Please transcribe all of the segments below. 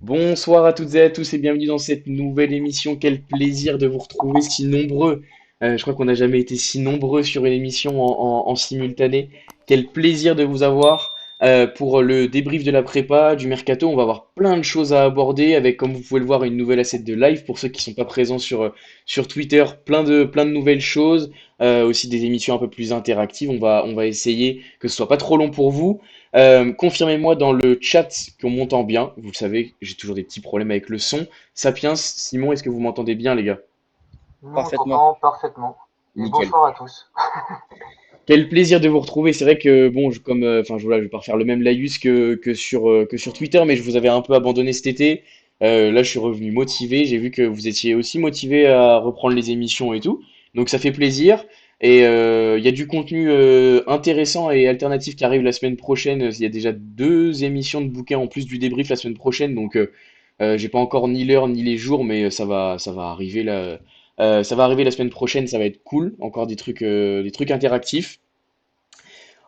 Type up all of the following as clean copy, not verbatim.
Bonsoir à toutes et à tous et bienvenue dans cette nouvelle émission. Quel plaisir de vous retrouver si nombreux. Je crois qu'on n'a jamais été si nombreux sur une émission en simultané. Quel plaisir de vous avoir pour le débrief de la prépa, du mercato. On va avoir plein de choses à aborder avec, comme vous pouvez le voir, une nouvelle asset de live pour ceux qui sont pas présents sur Twitter. Plein de nouvelles choses. Aussi des émissions un peu plus interactives. On va essayer que ce soit pas trop long pour vous. Confirmez-moi dans le chat qu'on m'entend bien. Vous le savez, j'ai toujours des petits problèmes avec le son. Sapiens, Simon, est-ce que vous m'entendez bien, les gars? Nous, on Parfaitement. t'entend parfaitement. Et Nickel. bonsoir à tous. Quel plaisir de vous retrouver. C'est vrai que, bon, enfin, voilà, je vais pas refaire le même laïus que sur Twitter, mais je vous avais un peu abandonné cet été. Là, je suis revenu motivé. J'ai vu que vous étiez aussi motivé à reprendre les émissions et tout. Donc, ça fait plaisir. Et il y a du contenu intéressant et alternatif qui arrive la semaine prochaine. Il y a déjà deux émissions de bouquins en plus du débrief la semaine prochaine. Donc, j'ai pas encore ni l'heure ni les jours, mais ça va arriver là. Ça va arriver la semaine prochaine, ça va être cool. Encore des trucs interactifs.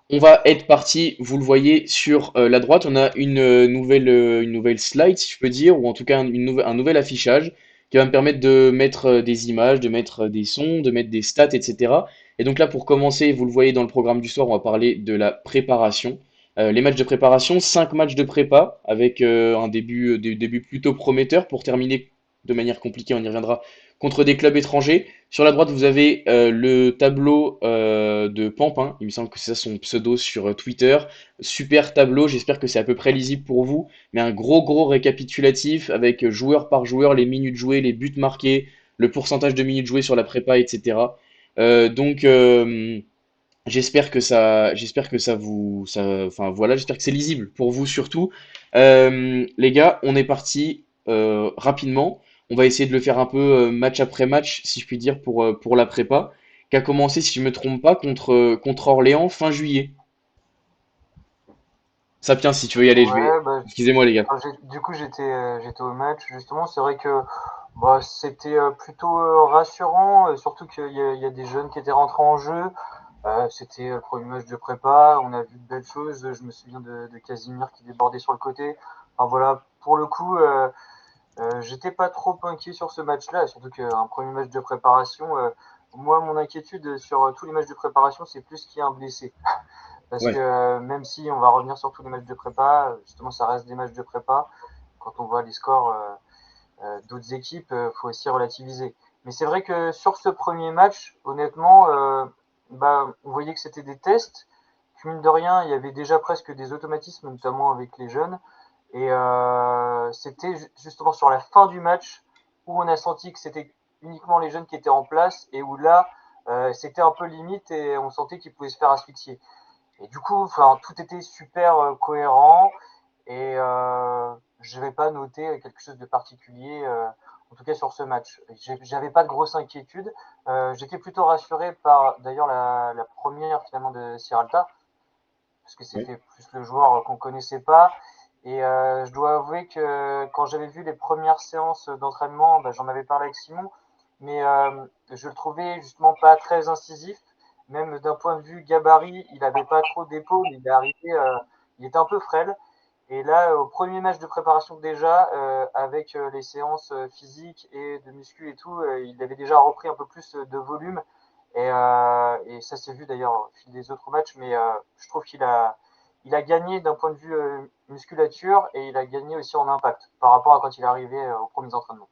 On va être parti, vous le voyez sur la droite, on a une nouvelle slide, si je peux dire, ou en tout cas un nouvel affichage qui va me permettre de mettre des images, de mettre des sons, de mettre des stats, etc. Et donc là, pour commencer, vous le voyez dans le programme du soir, on va parler de la préparation. Les matchs de préparation, 5 matchs de prépa avec un début plutôt prometteur pour terminer de manière compliquée, on y reviendra, contre des clubs étrangers. Sur la droite, vous avez le tableau de Pampin. Il me semble que c'est ça son pseudo sur Twitter. Super tableau, j'espère que c'est à peu près lisible pour vous. Mais un gros récapitulatif avec joueur par joueur, les minutes jouées, les buts marqués, le pourcentage de minutes jouées sur la prépa, etc. Donc, j'espère que ça vous, enfin voilà, j'espère que c'est lisible pour vous surtout. Les gars, on est parti rapidement. On va essayer de le faire un peu match après match, si je puis dire, pour la prépa, qui a commencé, si je me trompe pas, contre Orléans fin juillet. Sapiens, si tu veux y aller, je vais. Ouais, bah, Excusez-moi les gars. du coup, j'étais au match. Justement, c'est vrai que bah, c'était plutôt rassurant, surtout qu'il y a des jeunes qui étaient rentrés en jeu. C'était le premier match de prépa. On a vu de belles choses. Je me souviens de Casimir qui débordait sur le côté. Enfin voilà, pour le coup, j'étais pas trop inquiet sur ce match-là, surtout qu'un premier match de préparation. Moi, mon inquiétude sur tous les matchs de préparation, c'est plus qu'il y a un blessé. Parce que Ouais. même si on va revenir sur tous les matchs de prépa, justement ça reste des matchs de prépa. Quand on voit les scores d'autres équipes, faut aussi relativiser. Mais c'est vrai que sur ce premier match, honnêtement, bah, on voyait que c'était des tests. Que mine de rien, il y avait déjà presque des automatismes, notamment avec les jeunes. Et c'était justement sur la fin du match où on a senti que c'était uniquement les jeunes qui étaient en place et où là, c'était un peu limite et on sentait qu'ils pouvaient se faire asphyxier. Et du coup, enfin, tout était super cohérent et je vais pas noter quelque chose de particulier, en tout cas sur ce match. J'avais pas de grosse inquiétude. J'étais plutôt rassuré par d'ailleurs la première finalement de Sierralta, parce que Ouais. c'était plus le joueur qu'on connaissait pas. Et je dois avouer que quand j'avais vu les premières séances d'entraînement, bah, j'en avais parlé avec Simon, mais je le trouvais justement pas très incisif. Même d'un point de vue gabarit, il avait pas trop d'épaules, il est arrivé, il était un peu frêle. Et là, au premier match de préparation déjà, avec les séances physiques et de muscu et tout, il avait déjà repris un peu plus de volume. Et ça s'est vu d'ailleurs au fil des autres matchs, mais je trouve il a gagné d'un point de vue musculature et il a gagné aussi en impact par rapport à quand il est arrivé aux premiers entraînements.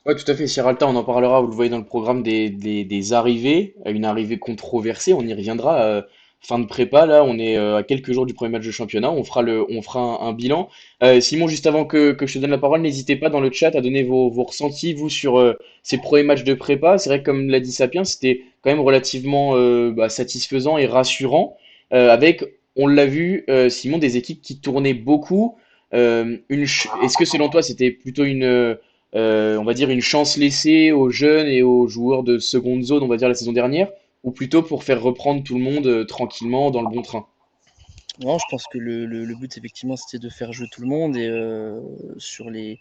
Ouais, tout à fait. Sierralta, on en parlera, vous le voyez dans le programme des arrivées, une arrivée controversée, on y reviendra. Fin de prépa, là, on est à quelques jours du premier match de championnat, on fera un bilan. Simon, juste avant que je te donne la parole, n'hésitez pas dans le chat à donner vos ressentis, vous, sur ces premiers matchs de prépa. C'est vrai que, comme l'a dit Sapiens, c'était quand même relativement satisfaisant et rassurant, avec, on l'a vu, Simon, des équipes qui tournaient beaucoup. Est-ce que selon toi, c'était plutôt on va dire, une chance laissée aux jeunes et aux joueurs de seconde zone, on va dire, la saison dernière, ou plutôt pour faire reprendre tout le monde tranquillement dans le bon train? Non, je pense que le but, effectivement, c'était de faire jouer tout le monde. Et sur les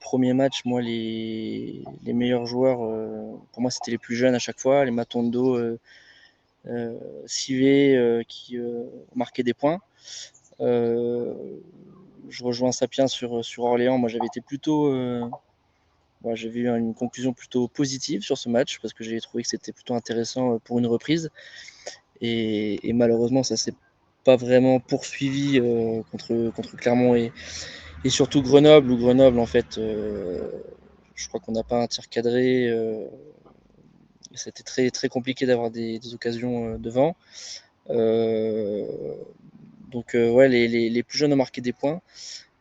premiers matchs, moi, les meilleurs joueurs, pour moi, c'était les plus jeunes à chaque fois, les Matondo, Sivé, qui marquaient des points. Euh, je rejoins Sapien sur Orléans. Moi, j'avais été plutôt. J'avais eu une conclusion plutôt positive sur ce match parce que j'ai trouvé que c'était plutôt intéressant pour une reprise. Et malheureusement, ça s'est pas vraiment poursuivi contre Clermont et surtout Grenoble, où Grenoble, en fait, je crois qu'on n'a pas un tir cadré. C'était très, très compliqué d'avoir des occasions devant. Euh, ouais, les plus jeunes ont marqué des points.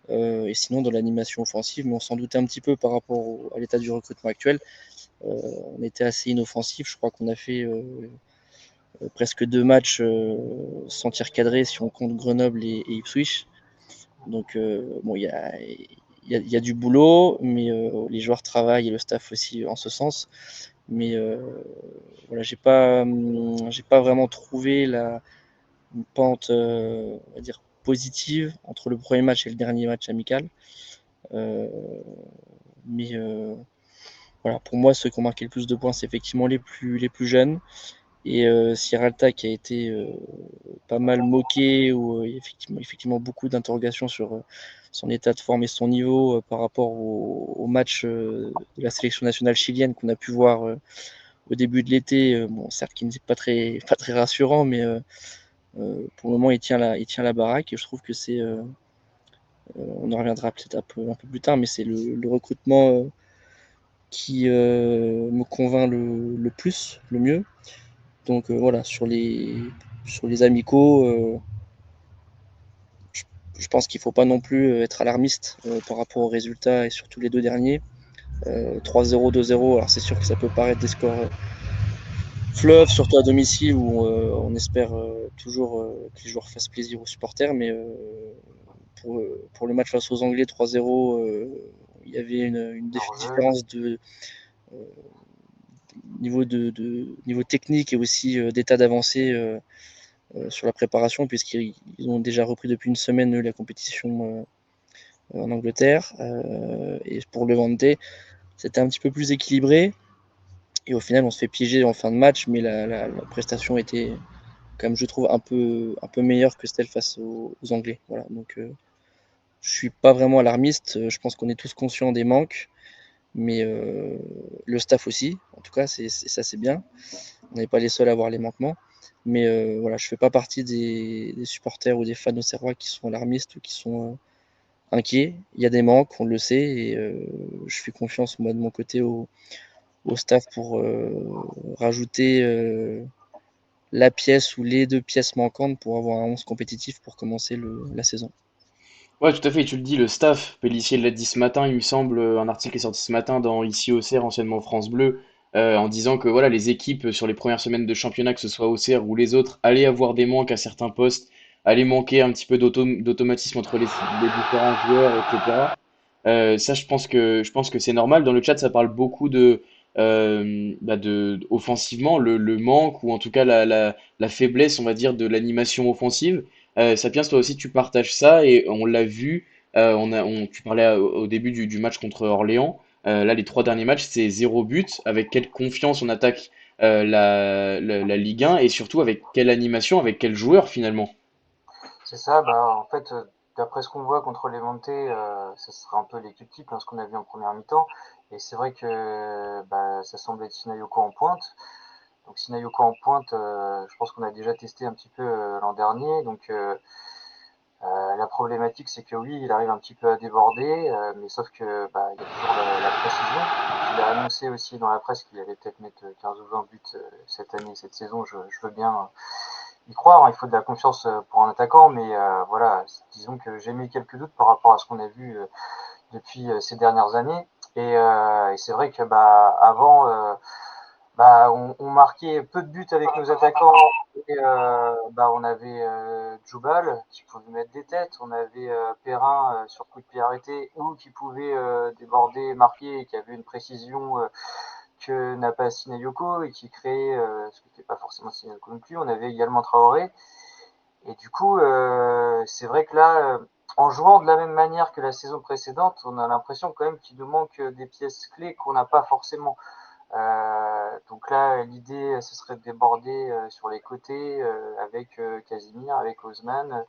Et sinon, dans l'animation offensive, mais on s'en doutait un petit peu par rapport à l'état du recrutement actuel. On était assez inoffensif. Je crois qu'on a fait presque 2 matchs sans tir cadré si on compte Grenoble et Ipswich. Donc, bon, il y a du boulot, mais les joueurs travaillent et le staff aussi en ce sens. Mais voilà, j'ai pas vraiment trouvé une pente, on va dire, positive entre le premier match et le dernier match amical. Euh, mais voilà, pour moi, ceux qui ont marqué le plus de points, c'est effectivement les plus jeunes. Et Sierralta qui a été pas mal moqué, ou effectivement beaucoup d'interrogations sur son état de forme et son niveau par rapport au match de la sélection nationale chilienne qu'on a pu voir au début de l'été. Bon, certes, qui n'est pas très rassurant, mais pour le moment, il tient la baraque. Et je trouve que on en reviendra peut-être un peu plus tard, mais c'est le recrutement qui me convainc le plus, le mieux. Donc voilà, sur les amicaux, je, je pense qu'il ne faut pas non plus être alarmiste par rapport aux résultats et surtout les 2 derniers. 3-0, 2-0, alors c'est sûr que ça peut paraître des scores fleuves, surtout à domicile où on espère toujours que les joueurs fassent plaisir aux supporters, mais pour le match face aux Anglais 3-0, il y avait une différence de euh, niveau technique et aussi d'état d'avancée sur la préparation, puisqu'ils ont déjà repris depuis une semaine la compétition en Angleterre. Et pour le Levante, c'était un petit peu plus équilibré. Et au final, on se fait piéger en fin de match, mais la prestation était, quand même, je trouve, un peu meilleure que celle face aux Anglais. Voilà, donc je suis pas vraiment alarmiste. Je pense qu'on est tous conscients des manques, mais le staff aussi. En tout cas, ça c'est bien. On n'est pas les seuls à avoir les manquements. Mais voilà, je ne fais pas partie des supporters ou des fans auxerrois qui sont alarmistes ou qui sont inquiets. Il y a des manques, on le sait, et je fais confiance, moi, de mon côté, au staff pour rajouter la pièce ou les 2 pièces manquantes pour avoir un 11 compétitif pour commencer la saison. Ouais, tout à fait, tu le dis, le staff, Pellissier l'a dit ce matin, il me semble, un article est sorti ce matin dans Ici Auxerre, anciennement France Bleu, en disant que voilà, les équipes sur les premières semaines de championnat, que ce soit Auxerre ou les autres, allaient avoir des manques à certains postes, allaient manquer un petit peu d'automatisme entre les différents joueurs, etc. Ça, je pense que c'est normal. Dans le chat, ça parle beaucoup offensivement, le manque, ou en tout cas la faiblesse, on va dire, de l'animation offensive. Sapiens, toi aussi, tu partages ça et on l'a vu. Tu parlais au début du match contre Orléans. Là, les 3 derniers matchs, c'est 0 but. Avec quelle confiance on attaque la Ligue 1 et surtout avec quelle animation, avec quel joueur finalement. C'est ça, bah, en fait, d'après ce qu'on voit contre les Levante, ça sera un peu l'équipe type, hein, ce qu'on a vu en première mi-temps. Et c'est vrai que bah, ça semble être Sinayoko en pointe. Donc Sinayoko en pointe, je pense qu'on a déjà testé un petit peu l'an dernier. Donc la problématique, c'est que oui, il arrive un petit peu à déborder, mais sauf que bah, il y a toujours la précision. Donc, il a annoncé aussi dans la presse qu'il allait peut-être mettre 15 ou 20 buts cette année, cette saison. Je veux bien y croire, hein. Il faut de la confiance pour un attaquant, mais voilà, disons que j'ai mis quelques doutes par rapport à ce qu'on a vu depuis ces dernières années. Et c'est vrai que bah, avant, bah, on marquait peu de buts avec nos attaquants. Et, bah, on avait Djoubal qui pouvait mettre des têtes, on avait Perrin sur coup de pied arrêté ou qui pouvait déborder, marquer et qui avait une précision que n'a pas Sinayoko et qui créait ce qui n'était pas forcément Sinayoko non plus. On avait également Traoré. Et du coup, c'est vrai que là, en jouant de la même manière que la saison précédente, on a l'impression quand même qu'il nous manque des pièces clés qu'on n'a pas forcément. Donc là, l'idée, ce serait de déborder sur les côtés avec Casimir, avec Osman,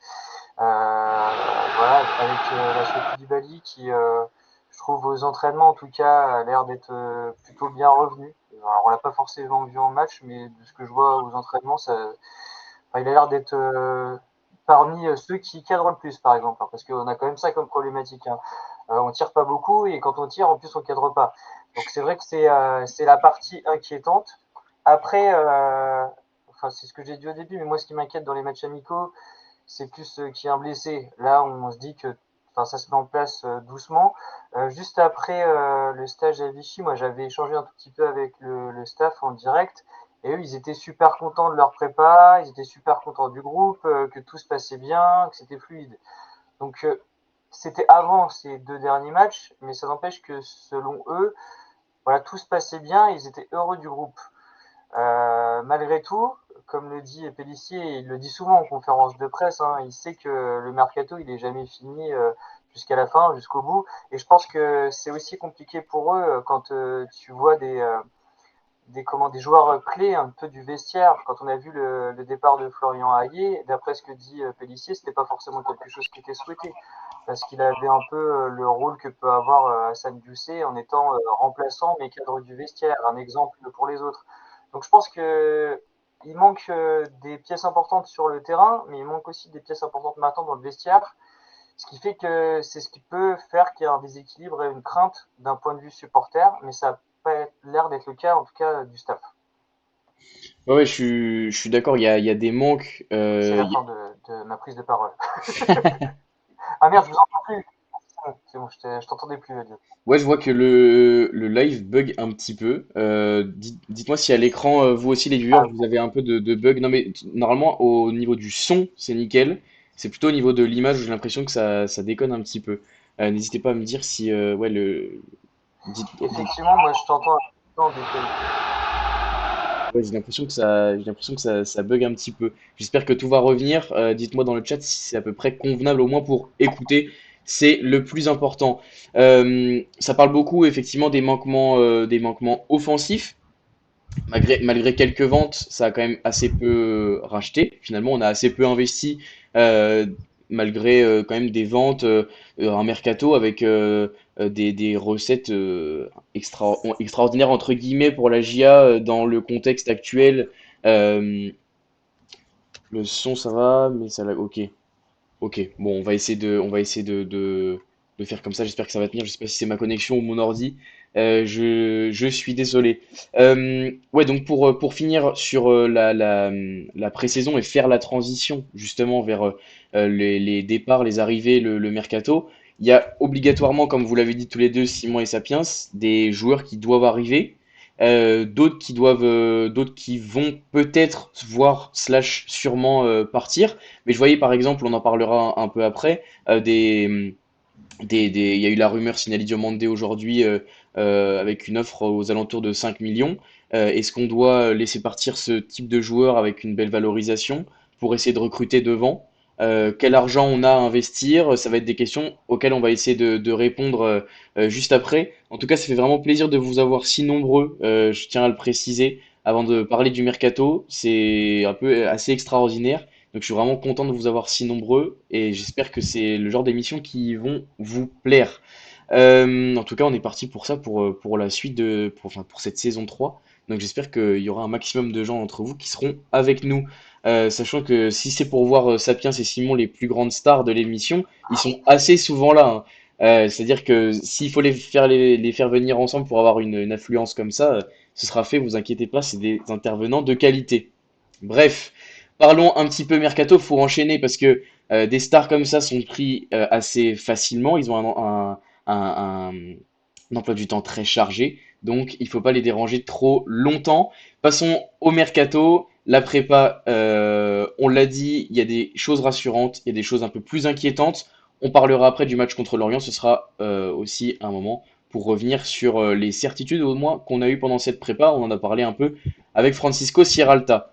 Voilà, avec la Koulibaly qui, je trouve aux entraînements en tout cas, a l'air d'être plutôt bien revenu. Alors on l'a pas forcément vu en match, mais de ce que je vois aux entraînements, enfin, il a l'air d'être parmi ceux qui cadrent le plus, par exemple, hein, parce qu'on a quand même ça comme problématique. Hein. On tire pas beaucoup et quand on tire, en plus, on cadre pas. Donc c'est vrai que c'est la partie inquiétante. Après, enfin c'est ce que j'ai dit au début, mais moi ce qui m'inquiète dans les matchs amicaux, c'est plus qu'il y a un blessé. Là, on se dit que enfin, ça se met en place doucement. Juste après le stage à Vichy, moi j'avais échangé un tout petit peu avec le staff en direct. Et eux, ils étaient super contents de leur prépa, ils étaient super contents du groupe, que tout se passait bien, que c'était fluide. Donc c'était avant ces 2 derniers matchs, mais ça n'empêche que selon eux, voilà, tout se passait bien, ils étaient heureux du groupe. Malgré tout, comme le dit Pellissier, il le dit souvent en conférence de presse, hein, il sait que le mercato il est jamais fini jusqu'à la fin, jusqu'au bout. Et je pense que c'est aussi compliqué pour eux quand tu vois des joueurs clés un peu du vestiaire. Quand on a vu le départ de Florian Hayé, d'après ce que dit Pellissier, c'était pas forcément quelque chose qui était souhaité parce qu'il avait un peu le rôle que peut avoir Hassan Diousé en étant remplaçant mais cadre du vestiaire, un exemple pour les autres. Donc je pense que il manque des pièces importantes sur le terrain, mais il manque aussi des pièces importantes maintenant dans le vestiaire, ce qui fait que c'est ce qui peut faire qu'il y a un déséquilibre et une crainte d'un point de vue supporter, mais ça n'a pas l'air d'être le cas en tout cas du staff. Ouais, ouais, je suis d'accord, il y a des manques. C'est la fin de ma prise de parole. Ah merde, je vous entends plus. C'est bon, je t'entendais plus, Adieu. Ouais, je vois que le live bug un petit peu. Dites-moi si à l'écran, vous aussi les viewers, Ah, vous avez un peu de bug. Non mais normalement au niveau du son, c'est nickel. C'est plutôt au niveau de l'image où j'ai l'impression que ça déconne un petit peu. N'hésitez pas à me dire si ouais le effectivement, moi je t'entends en décalé. ouais, j'ai l'impression que ça bug un petit peu. J'espère que tout va revenir. Dites-moi dans le chat si c'est à peu près convenable au moins pour écouter. C'est le plus important. Ça parle beaucoup effectivement des manquements offensifs. Malgré quelques ventes, ça a quand même assez peu racheté. Finalement, on a assez peu investi, euh, malgré quand même des ventes, un mercato avec des recettes extraordinaires, entre guillemets, pour la GIA dans le contexte actuel. Euh, le son, ça va, mais ça l'a. Ok. Ok, bon, on va essayer de faire comme ça. J'espère que ça va tenir. Je sais pas si c'est ma connexion ou mon ordi. Je suis désolé. Ouais, donc pour finir sur la pré-saison et faire la transition justement vers les départs, les arrivées, le mercato, il y a obligatoirement, comme vous l'avez dit tous les deux, Simon et Sapiens, des joueurs qui doivent arriver. D'autres qui vont peut-être voir slash sûrement partir. Mais je voyais par exemple, on en parlera un peu après, il y a eu la rumeur Sinali Diomandé aujourd'hui avec une offre aux alentours de 5 millions. Est-ce qu'on doit laisser partir ce type de joueur avec une belle valorisation pour essayer de recruter devant? Quel argent on a à investir? Ça va être des questions auxquelles on va essayer de répondre juste après. En tout cas, ça fait vraiment plaisir de vous avoir si nombreux, je tiens à le préciser, avant de parler du mercato. C'est un peu assez extraordinaire. Donc je suis vraiment content de vous avoir si nombreux et j'espère que c'est le genre d'émissions qui vont vous plaire. En tout cas, on est parti pour ça, pour la suite enfin, pour cette saison 3. Donc j'espère qu'il y aura un maximum de gens entre vous qui seront avec nous. Sachant que si c'est pour voir Sapiens et Simon, les plus grandes stars de l'émission, ils sont assez souvent là, hein. C'est-à-dire que s'il faut les faire venir ensemble pour avoir une affluence comme ça, ce sera fait, vous inquiétez pas, c'est des intervenants de qualité. Bref, parlons un petit peu mercato, faut enchaîner parce que des stars comme ça sont pris assez facilement. Ils ont un emploi du temps très chargé, donc il faut pas les déranger trop longtemps. Passons au mercato. La prépa, on l'a dit, il y a des choses rassurantes, il y a des choses un peu plus inquiétantes. On parlera après du match contre l'Orient. Ce sera aussi un moment pour revenir sur les certitudes au moins qu'on a eues pendant cette prépa. On en a parlé un peu avec Francisco Sierralta.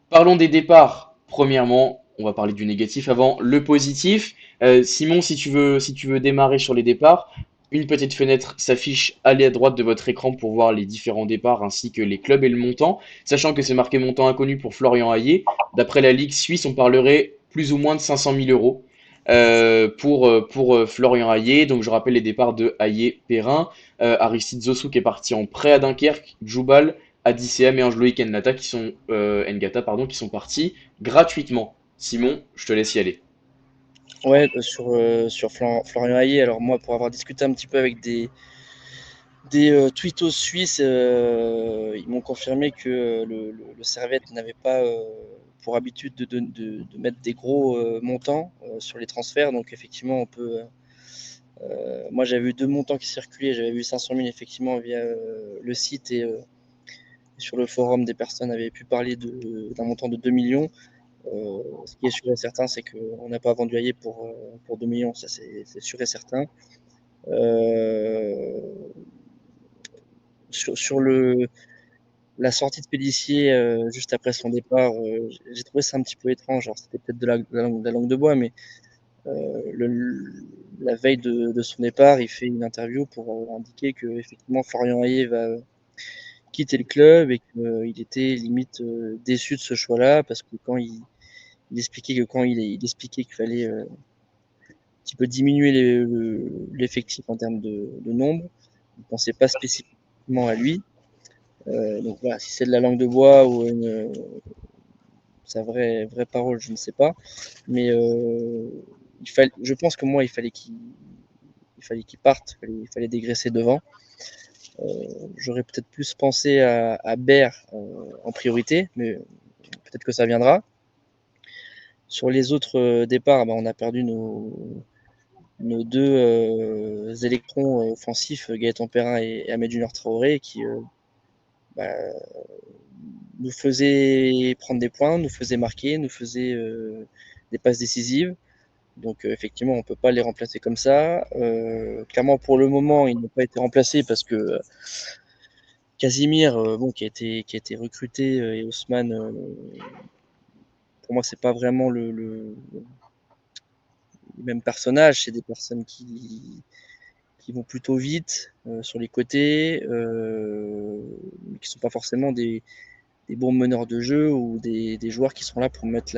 Parlons des départs. Premièrement, on va parler du négatif avant le positif. Simon, si tu veux démarrer sur les départs, une petite fenêtre s'affiche à la droite de votre écran pour voir les différents départs ainsi que les clubs et le montant, sachant que c'est marqué montant inconnu pour Florian Hayé. D'après la Ligue suisse, on parlerait plus ou moins de 500 000 euros. pour Florian Hayé. Donc je rappelle les départs de Hayé, Perrin, Aristide Zossou qui est parti en prêt à Dunkerque, Djoubal, Adicéam et Ange-Loïc Ngata, pardon, qui sont partis gratuitement. Simon, je te laisse y aller. Ouais, sur Florian Hayé, alors moi, pour avoir discuté un petit peu avec des tweetos suisses, ils m'ont confirmé que le Servette n'avait pas pour habitude de mettre des gros montants sur les transferts. Donc effectivement, on peut. Moi, j'avais eu deux montants qui circulaient. J'avais vu 500 000 effectivement via le site et sur le forum, des personnes avaient pu parler d'un montant de 2 millions. Ce qui est sûr et certain, c'est qu'on n'a pas vendu Hayé pour 2 millions. Ça, c'est sûr et certain. Euh, sur la sortie de Pélissier juste après son départ, j'ai trouvé ça un petit peu étrange. Alors, c'était peut-être de la langue de bois, mais la veille de son départ, il fait une interview pour indiquer que effectivement Florian Hayé va quitter le club et qu'il était limite déçu de ce choix-là parce que quand il expliquait que il expliquait qu'il fallait un petit peu diminuer l'effectif en termes de nombre, il ne pensait pas spécifiquement à lui. Donc voilà, si c'est de la langue de bois ou sa vraie parole, je ne sais pas. Mais je pense que moi, il fallait qu'il parte, il fallait dégraisser devant. J'aurais peut-être plus pensé à Baer en priorité, mais peut-être que ça viendra. Sur les autres départs, on a perdu nos deux électrons offensifs, Gaëtan Perrin et Ahmed Junior Traoré, qui bah, nous faisaient prendre des points, nous faisaient marquer, nous faisaient des passes décisives. Donc effectivement, on ne peut pas les remplacer comme ça. Clairement, pour le moment, ils n'ont pas été remplacés parce que Casimir, qui a été recruté, et Haussmann, pour moi, c'est pas vraiment le même personnage. C'est des personnes qui vont plutôt vite sur les côtés, mais qui sont pas forcément des bons meneurs de jeu ou des joueurs qui sont là pour mettre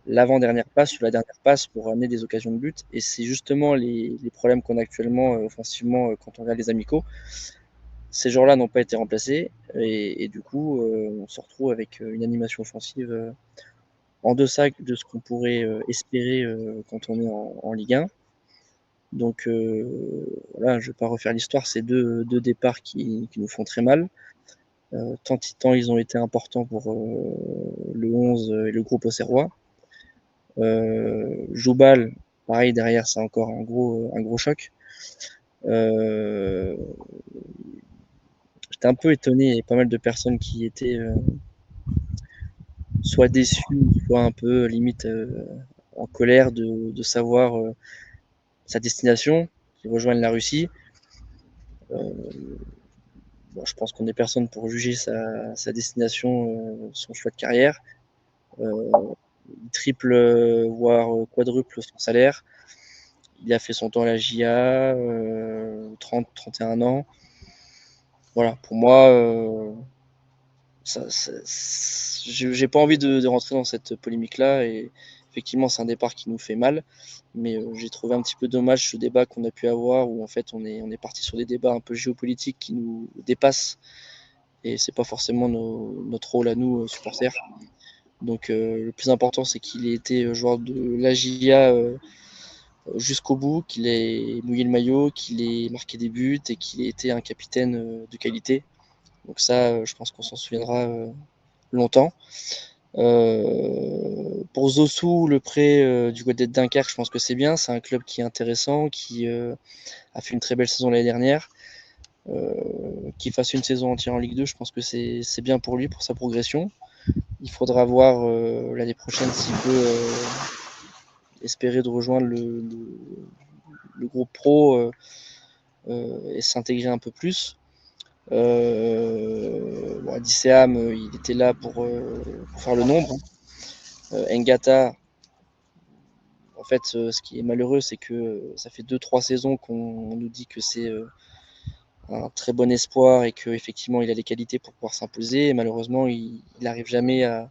l'avant-dernière passe ou la dernière passe pour amener des occasions de but. Et c'est justement les problèmes qu'on a actuellement offensivement quand on regarde les amicaux. Ces joueurs-là n'ont pas été remplacés et du coup, on se retrouve avec une animation offensive en deçà de ce qu'on pourrait espérer quand on est en Ligue 1. Donc voilà, je ne vais pas refaire l'histoire, c'est deux départs qui nous font très mal. Tant ils ont été importants pour le 11 et le groupe auxerrois. Joubal, pareil, derrière, c'est encore un gros choc. J'étais un peu étonné, il y avait pas mal de personnes qui étaient soit déçues, soit un peu limite en colère de savoir sa destination, qui rejoignent la Russie. Bon, je pense qu'on est personne pour juger sa destination, son choix de carrière. Il triple, voire quadruple son salaire. Il a fait son temps à la JA, 30-31 ans. Voilà, pour moi, j'ai pas envie de rentrer dans cette polémique-là. Et effectivement, c'est un départ qui nous fait mal. Mais j'ai trouvé un petit peu dommage ce débat qu'on a pu avoir où en fait on est parti sur des débats un peu géopolitiques qui nous dépassent. Et c'est pas forcément notre rôle à nous, supporters. Donc le plus important, c'est qu'il ait été joueur de la JA jusqu'au bout, qu'il ait mouillé le maillot, qu'il ait marqué des buts et qu'il ait été un capitaine de qualité. Donc ça, je pense qu'on s'en souviendra longtemps. Pour Zossou, le prêt du côté de Dunkerque, je pense que c'est bien. C'est un club qui est intéressant, qui a fait une très belle saison l'année dernière. Qu'il fasse une saison entière en Ligue 2, je pense que c'est bien pour lui, pour sa progression. Il faudra voir l'année prochaine s'il peut espérer de rejoindre le groupe pro et s'intégrer un peu plus. Adicéam, il était là pour faire le nombre. Ngata, en fait, ce qui est malheureux, c'est que ça fait 2-3 saisons qu'on nous dit que c'est un très bon espoir et qu'effectivement il a les qualités pour pouvoir s'imposer. Et malheureusement, il n'arrive jamais à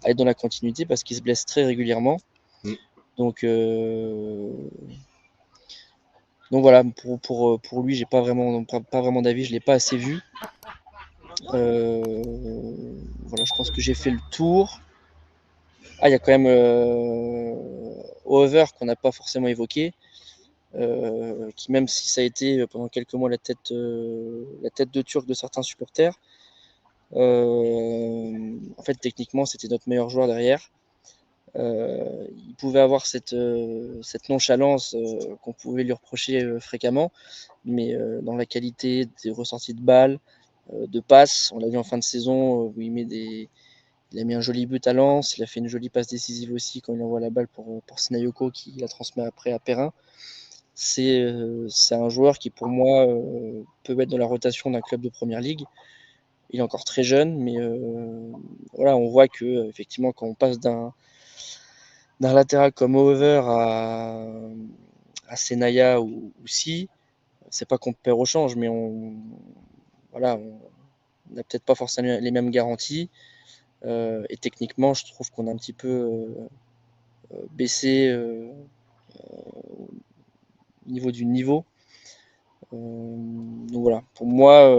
être dans la continuité parce qu'il se blesse très régulièrement. Mm. Donc, euh, donc voilà, pour lui, j'ai pas vraiment d'avis, je l'ai pas assez vu. Voilà, je pense que j'ai fait le tour. Ah, il y a quand même Over qu'on n'a pas forcément évoqué, qui même si ça a été pendant quelques mois la tête de turc de certains supporters, en fait techniquement c'était notre meilleur joueur derrière. Il pouvait avoir cette nonchalance qu'on pouvait lui reprocher fréquemment, mais dans la qualité des ressorties de balles, de passes, on l'a vu en fin de saison où il a mis un joli but à Lens, il a fait une jolie passe décisive aussi quand il envoie la balle pour Sinayoko qui la transmet après à Perrin. C'est un joueur qui pour moi peut être dans la rotation d'un club de première ligue. Il est encore très jeune, mais voilà, on voit que effectivement quand on passe d'un latéral comme Over à Senaya ou Si, c'est pas qu'on perd au change, mais voilà, on n'a peut-être pas forcément les mêmes garanties. Et techniquement, je trouve qu'on a un petit peu baissé au niveau du niveau. Donc voilà, pour moi,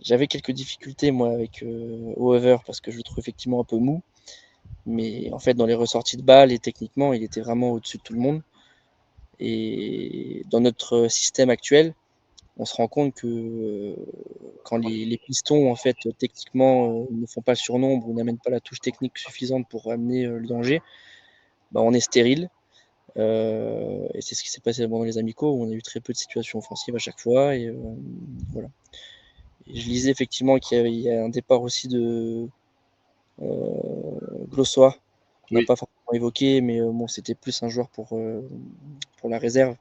j'avais quelques difficultés moi avec Over parce que je le trouve effectivement un peu mou. Mais en fait, dans les ressorties de balles et techniquement, il était vraiment au-dessus de tout le monde. Et dans notre système actuel, on se rend compte que quand les pistons, en fait, techniquement, ne font pas le surnombre ou n'amènent pas la touche technique suffisante pour amener le danger, bah, on est stérile. Et c'est ce qui s'est passé pendant les amicaux où on a eu très peu de situations offensives à chaque fois. Et voilà. Et je lisais effectivement il y a un départ aussi de Glossois qu'on n'a Oui. pas forcément évoqué, mais bon, c'était plus un joueur pour la réserve.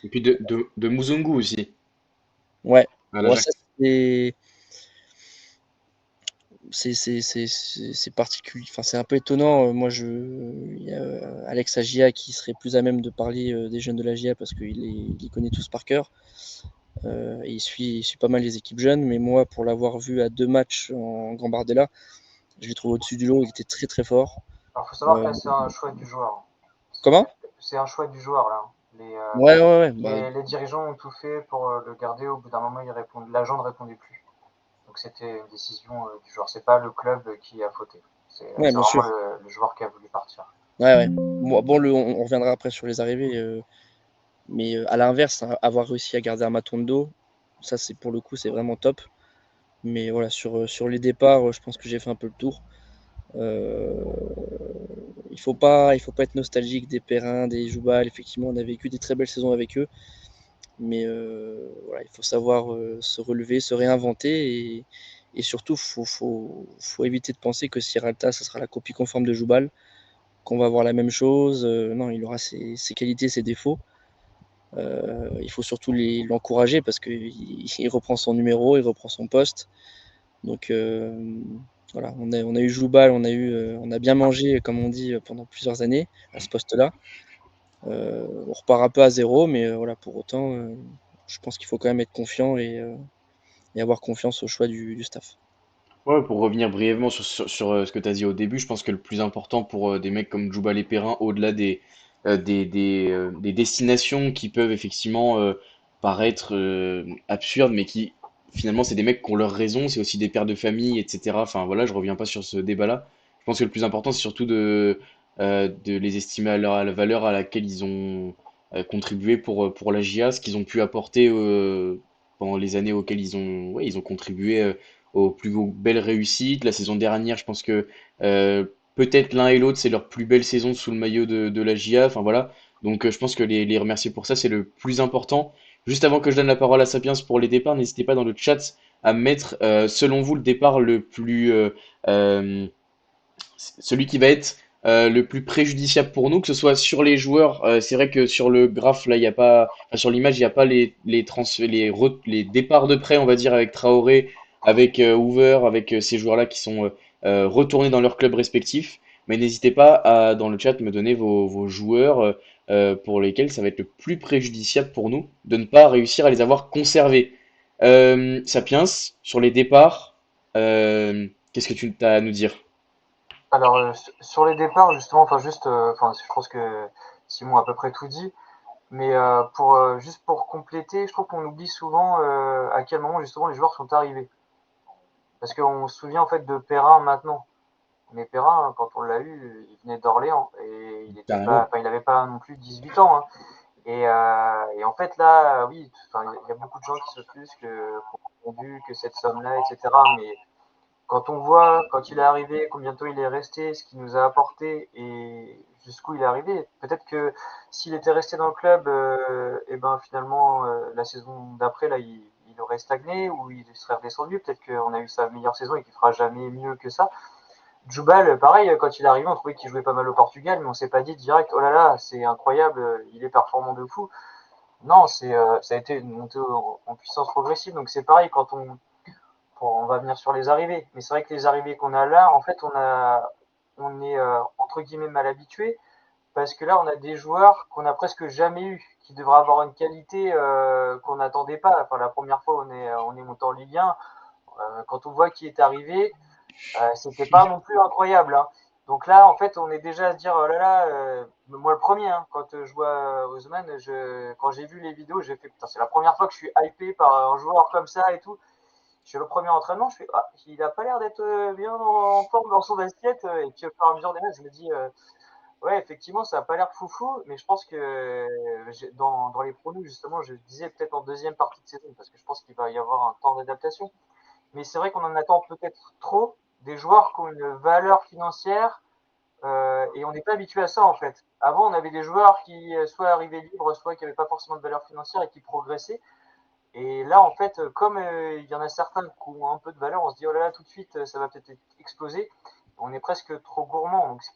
Et puis de Muzungu aussi, Ouais, à bon, ça l'Ajax. c'est particulier. Enfin, c'est un peu étonnant. Moi, il y a Alex Agia qui serait plus à même de parler des jeunes de l'Agia parce il les connaît tous par cœur. Et il suit pas mal les équipes jeunes. Mais moi, pour l'avoir vu à 2 matchs en Gambardella, je l'ai trouvé au-dessus du lot. Il était très très fort. Alors, faut savoir que Euh, là, c'est un choix du joueur. Comment? C'est un choix du joueur, là. Ouais, ouais, ouais. Bah, Les dirigeants ont tout fait pour le garder. Au bout d'un moment, l'agent ne répondait plus. Donc, c'était une décision du joueur. C'est pas le club qui a fauté. ouais, C'est bien sûr. vraiment le joueur qui a voulu partir. Ouais, ouais. Bon, on reviendra après sur les arrivées. Mais à l'inverse, hein, avoir réussi à garder un Matondo, ça, c'est pour le coup, c'est vraiment top. Mais voilà, sur les départs, je pense que j'ai fait un peu le tour. Euh, il faut pas être nostalgique des Perrin, des Joubal. Effectivement, on a vécu des très belles saisons avec eux. Mais voilà, il faut savoir se relever, se réinventer. Et surtout, faut éviter de penser que Sierralta, ça sera la copie conforme de Joubal, qu'on va avoir la même chose. Non, il aura ses qualités, ses défauts. Il faut surtout l'encourager parce qu'il reprend son numéro, il reprend son poste. Donc voilà, on a eu Joubal, on a bien mangé, comme on dit, pendant plusieurs années à ce poste-là. On repart un peu à zéro, mais voilà, pour autant, je pense qu'il faut quand même être confiant et avoir confiance au choix du staff. Ouais, pour revenir brièvement sur ce que tu as dit au début, je pense que le plus important pour des mecs comme Djoubal et Perrin, au-delà des destinations qui peuvent effectivement paraître absurdes, mais qui finalement c'est des mecs qui ont leur raison, c'est aussi des pères de famille, etc. Enfin voilà, je reviens pas sur ce débat-là. Je pense que le plus important c'est surtout de les estimer à la valeur à laquelle ils ont contribué pour la GIA, ce qu'ils ont pu apporter pendant les années auxquelles ouais, ils ont contribué. Aux plus belles réussites. La saison dernière, je pense que peut-être l'un et l'autre, c'est leur plus belle saison sous le maillot de la GIA. Enfin voilà. Donc je pense que les remercier pour ça, c'est le plus important. Juste avant que je donne la parole à Sapiens pour les départs, n'hésitez pas dans le chat à mettre, selon vous, le départ le plus euh, celui qui va être le plus préjudiciable pour nous, que ce soit sur les joueurs. C'est vrai que sur le graphe, là, il n'y a pas, enfin, sur l'image, il n'y a pas les départs de prêt, on va dire, avec Traoré, avec Hoover, avec ces joueurs-là qui sont retournés dans leurs clubs respectifs. Mais n'hésitez pas à, dans le chat, me donner vos joueurs pour lesquels ça va être le plus préjudiciable pour nous de ne pas réussir à les avoir conservés. Sapiens, sur les départs, qu'est-ce que tu as à nous dire? Alors, sur les départs, justement, je pense que Simon a à peu près tout dit. Mais juste pour compléter, je trouve qu'on oublie souvent à quel moment justement les joueurs sont arrivés. Parce qu'on se souvient en fait de Perrin maintenant. Mais Perrin, quand on l'a eu, il venait d'Orléans et il était pas, Carrément. enfin, il avait pas non plus 18 ans, hein. Et en fait là, oui, enfin, il y a beaucoup de gens qui s'offusquent, qu'on ont vu que cette somme-là, etc. Mais quand on voit, quand il est arrivé, combien de temps il est resté, ce qu'il nous a apporté et jusqu'où il est arrivé, peut-être que s'il était resté dans le club, et ben finalement la saison d'après là, il aurait stagné ou il serait redescendu. Peut-être qu'on a eu sa meilleure saison et qu'il fera jamais mieux que ça. Djoubal, pareil, quand il est arrivé, on trouvait qu'il jouait pas mal au Portugal, mais on s'est pas dit direct, oh là là, c'est incroyable, il est performant de fou. Non, ça a été une montée en puissance progressive. Donc c'est pareil quand on va venir sur les arrivées. Mais c'est vrai que les arrivées qu'on a là, en fait, on est entre guillemets mal habitué parce que là, on a des joueurs qu'on a presque jamais eu, qui devraient avoir une qualité qu'on n'attendait pas. Enfin, la première fois, on est monté en Ligue 1. Quand on voit qui est arrivé, c'était pas non plus incroyable, hein. Donc là, en fait, on est déjà à se dire, oh là là, moi le premier, hein, quand je vois Ousmane, quand j'ai vu les vidéos, j'ai fait, putain, c'est la première fois que je suis hypé par un joueur comme ça et tout. Je fais le premier entraînement, je fais, ah, il a pas l'air d'être bien en forme dans son assiette. Et puis au fur et à mesure des matchs, je me dis, ouais, effectivement, ça a pas l'air foufou, mais je pense que dans les pronos, justement, je disais peut-être en deuxième partie de saison, parce que je pense qu'il va y avoir un temps d'adaptation. Mais c'est vrai qu'on en attend peut-être trop des joueurs qui ont une valeur financière et on n'est pas habitué à ça en fait. Avant, on avait des joueurs qui soit arrivaient libres, soit qui n'avaient pas forcément de valeur financière et qui progressaient. Et là, en fait, comme il y en a certains qui ont un peu de valeur, on se dit oh là là, tout de suite, ça va peut-être exploser. On est presque trop gourmand, donc ce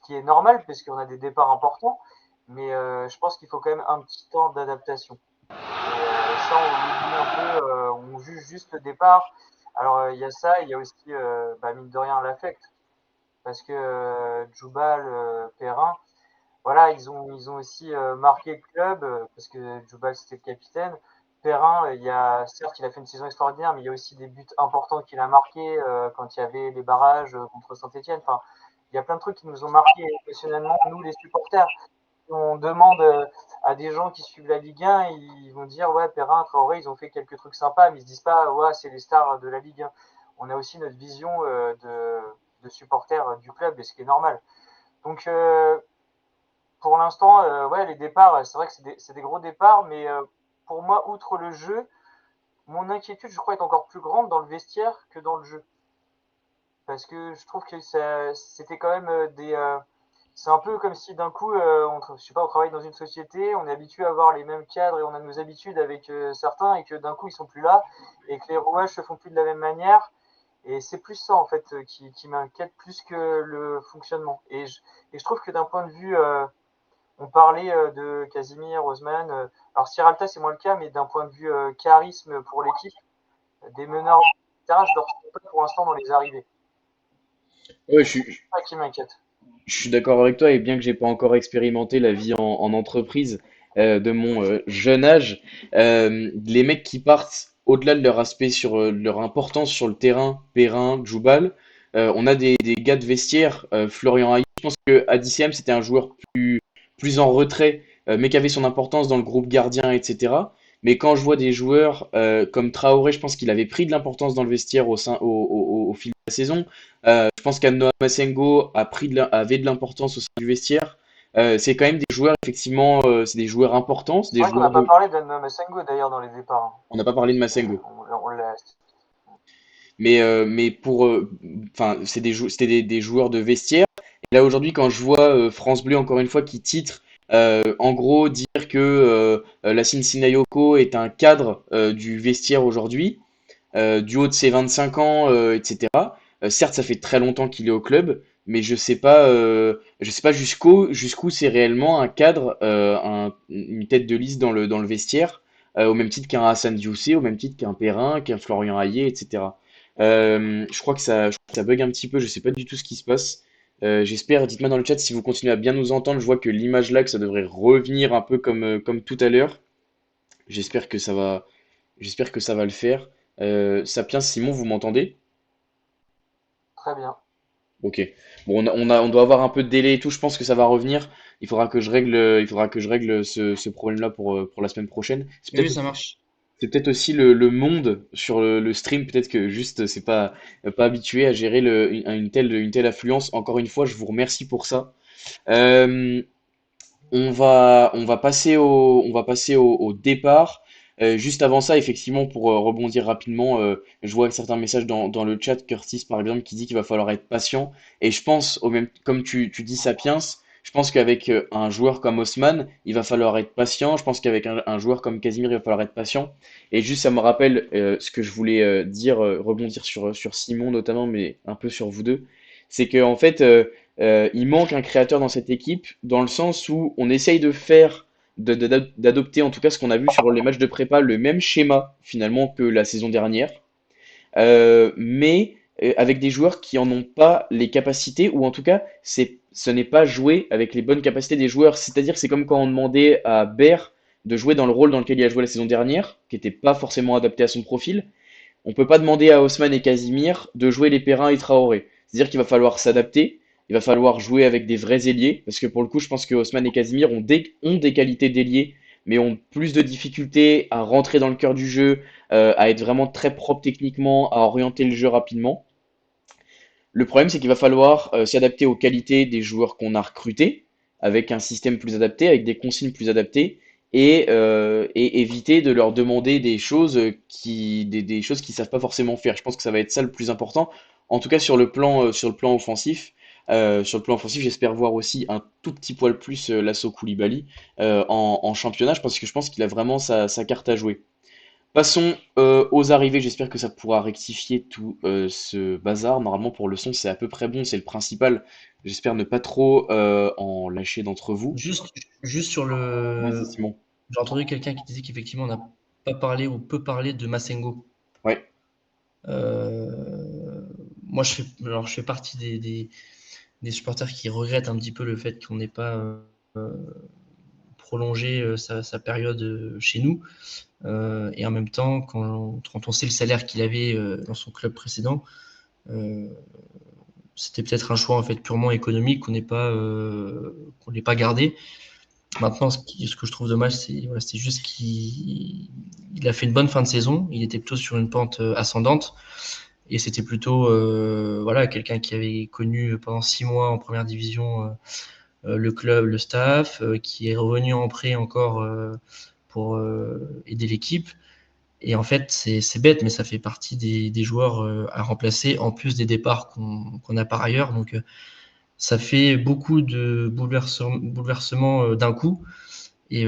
qui est normal parce qu'on a des départs importants. Mais je pense qu'il faut quand même un petit temps d'adaptation. Et ça, on l'oublie un peu, on juge juste le départ. Alors, il y a ça, il y a aussi, mine de rien, l'affect. Parce que Djoubal, Perrin, voilà, ils ont aussi marqué le club, parce que Djoubal, c'était le capitaine. Perrin, certes, il a fait une saison extraordinaire, mais il y a aussi des buts importants qu'il a marqués quand il y avait les barrages contre Saint-Etienne. Enfin, il y a plein de trucs qui nous ont marqués émotionnellement, nous, les supporters. On demande à des gens qui suivent la Ligue 1, ils vont dire ouais, Perrin, Traoré, ils ont fait quelques trucs sympas, mais ils se disent pas ouais, c'est les stars de la Ligue 1. On a aussi notre vision de supporters du club, et ce qui est normal. Donc pour l'instant, ouais, les départs, c'est vrai que c'est des gros départs, mais pour moi, outre le jeu, mon inquiétude, je crois, est encore plus grande dans le vestiaire que dans le jeu. Parce que je trouve que c'était quand même c'est un peu comme si d'un coup, je sais pas, on travaille dans une société, on est habitué à avoir les mêmes cadres et on a nos habitudes avec certains et que d'un coup ils sont plus là et que les rouages se font plus de la même manière. Et c'est plus ça en fait qui m'inquiète plus que le fonctionnement. Et je trouve que d'un point de vue, on parlait de Casimir, Osman, alors Sierralta c'est moins le cas, mais d'un point de vue charisme pour l'équipe, des meneurs, etc., je ne le ressens pas pour l'instant dans les arrivées. Ouais, Et c'est ça qui m'inquiète. je suis d'accord avec toi et bien que j'ai pas encore expérimenté la vie en entreprise de mon jeune âge, les mecs qui partent au-delà de leur aspect sur leur importance sur le terrain, Perrin, Djoubal, on a des gars de vestiaire, Florian Hayes, je pense que Adiciam c'était un joueur plus en retrait, mais qui avait son importance dans le groupe gardien, etc. Mais quand je vois des joueurs comme Traoré, je pense qu'il avait pris de l'importance dans le vestiaire au fil de la saison. Je pense qu'Anoa Masengo avait de l'importance au sein du vestiaire. C'est quand même des joueurs, effectivement, c'est des joueurs importants, c'est C'est des vrai qu'on n'a joueurs pas de. parlé d'Anna Massengo d'ailleurs dans les départs, On n'a pas parlé de hein. Masengo. On l'a. Mais enfin, c'était des joueurs de vestiaire. Et là aujourd'hui, quand je vois France Bleu encore une fois qui titre, en gros dire que Lassine Sinayoko est un cadre du vestiaire aujourd'hui, du haut de ses 25 ans, etc. Certes, ça fait très longtemps qu'il est au club, mais je sais pas jusqu'où c'est réellement un cadre, une tête de liste dans le vestiaire, au même titre qu'un Hassan Dioufé, au même titre qu'un Perrin, qu'un Florian Hayé, etc. Je crois que ça bug un petit peu, je sais pas du tout ce qui se passe. J'espère, dites-moi dans le chat si vous continuez à bien nous entendre. Je vois que l'image là, que ça devrait revenir un peu comme tout à l'heure. J'espère que ça va, j'espère que ça va le faire. Sapiens, Simon, vous m'entendez? Très bien. Ok. Bon, on doit avoir un peu de délai et tout. Je pense que ça va revenir. Il faudra que je règle ce problème-là pour la semaine prochaine. Oui, oui, ça marche. C'est peut-être aussi le monde sur le stream. Peut-être que juste c'est pas habitué à gérer une telle affluence. Encore une fois, je vous remercie pour ça. Euh, on va passer au départ. Juste avant ça, effectivement, pour rebondir rapidement, je vois certains messages dans le chat, Curtis par exemple, qui dit qu'il va falloir être patient. Et je pense, au même, comme tu dis Sapiens, je pense qu'avec un joueur comme Haussmann, il va falloir être patient. Je pense qu'avec un joueur comme Casimir, il va falloir être patient. Et juste, ça me rappelle ce que je voulais dire, rebondir sur Simon notamment, mais un peu sur vous deux. C'est que en fait, il manque un créateur dans cette équipe, dans le sens où on essaye de faire, d'adopter en tout cas ce qu'on a vu sur les matchs de prépa, le même schéma finalement que la saison dernière, mais avec des joueurs qui en ont pas les capacités, ou en tout cas, ce n'est pas joué avec les bonnes capacités des joueurs. C'est-à-dire que c'est comme quand on demandait à Baer de jouer dans le rôle dans lequel il a joué la saison dernière, qui n'était pas forcément adapté à son profil. On peut pas demander à Haussmann et Casimir de jouer les Perrin et Traoré. C'est-à-dire qu'il va falloir s'adapter, il va falloir jouer avec des vrais ailiers, parce que pour le coup, je pense que Haussmann et Casimir ont des qualités d'ailier, mais ont plus de difficultés à rentrer dans le cœur du jeu, à être vraiment très propre techniquement, à orienter le jeu rapidement. Le problème, c'est qu'il va falloir s'adapter aux qualités des joueurs qu'on a recrutés, avec un système plus adapté, avec des consignes plus adaptées, et éviter de leur demander des choses qu'ils savent pas forcément faire. Je pense que ça va être ça le plus important. En tout cas, sur le plan offensif. Sur le plan offensif, j'espère voir aussi un tout petit poil plus Lasso Koulibaly en championnat, parce que je pense qu'il a vraiment sa carte à jouer. Passons aux arrivées, j'espère que ça pourra rectifier tout ce bazar. Normalement pour le son c'est à peu près bon, c'est le principal. J'espère ne pas trop en lâcher d'entre vous. Juste, juste sur Vas-y le. Simon. J'ai entendu quelqu'un qui disait qu'effectivement, on n'a pas parlé ou peu parlé de Massengo. Ouais, Moi, je fais partie des supporters qui regrettent un petit peu le fait qu'on n'ait pas prolongé sa période chez nous. Et en même temps, quand on sait le salaire qu'il avait dans son club précédent, euh, c'était peut-être un choix en fait purement économique qu'on n'ait pas gardé. Maintenant, ce que je trouve dommage, c'est juste qu'il a fait une bonne fin de saison. Il était plutôt sur une pente ascendante. Et c'était plutôt voilà, quelqu'un qui avait connu pendant 6 mois en première division le club, le staff, qui est revenu en prêt encore pour aider l'équipe. Et en fait, c'est bête, mais ça fait partie des joueurs à remplacer, en plus des départs qu'on a par ailleurs. Donc, ça fait beaucoup de bouleversements d'un coup. Et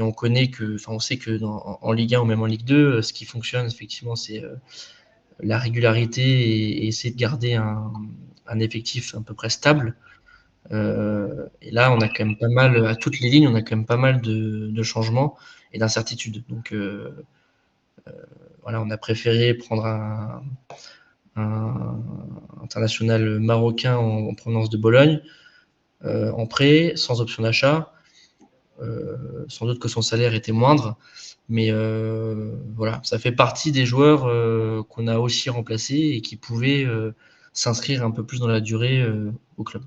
on connaît que, enfin, on sait que en Ligue 1 ou même en Ligue 2, ce qui fonctionne effectivement, c'est la régularité et essayer de garder un effectif à peu près stable. Et là, on a quand même pas mal, à toutes les lignes, on a quand même pas mal de changements et d'incertitudes. Donc voilà, on a préféré prendre un international marocain en provenance de Bologne, en prêt, sans option d'achat. Sans doute que son salaire était moindre, mais voilà, ça fait partie des joueurs qu'on a aussi remplacés et qui pouvaient s'inscrire un peu plus dans la durée au club.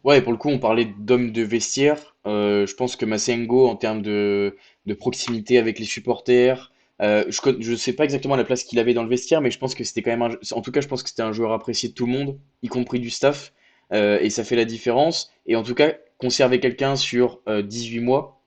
ouais, pour le coup on parlait d'homme de vestiaire. Je pense que Massengo en termes de proximité avec les supporters, je sais pas exactement la place qu'il avait dans le vestiaire, mais je pense que c'était quand même en tout cas je pense que c'était un joueur apprécié de tout le monde, y compris du staff, et ça fait la différence. Et en tout cas, conserver quelqu'un sur 18 mois,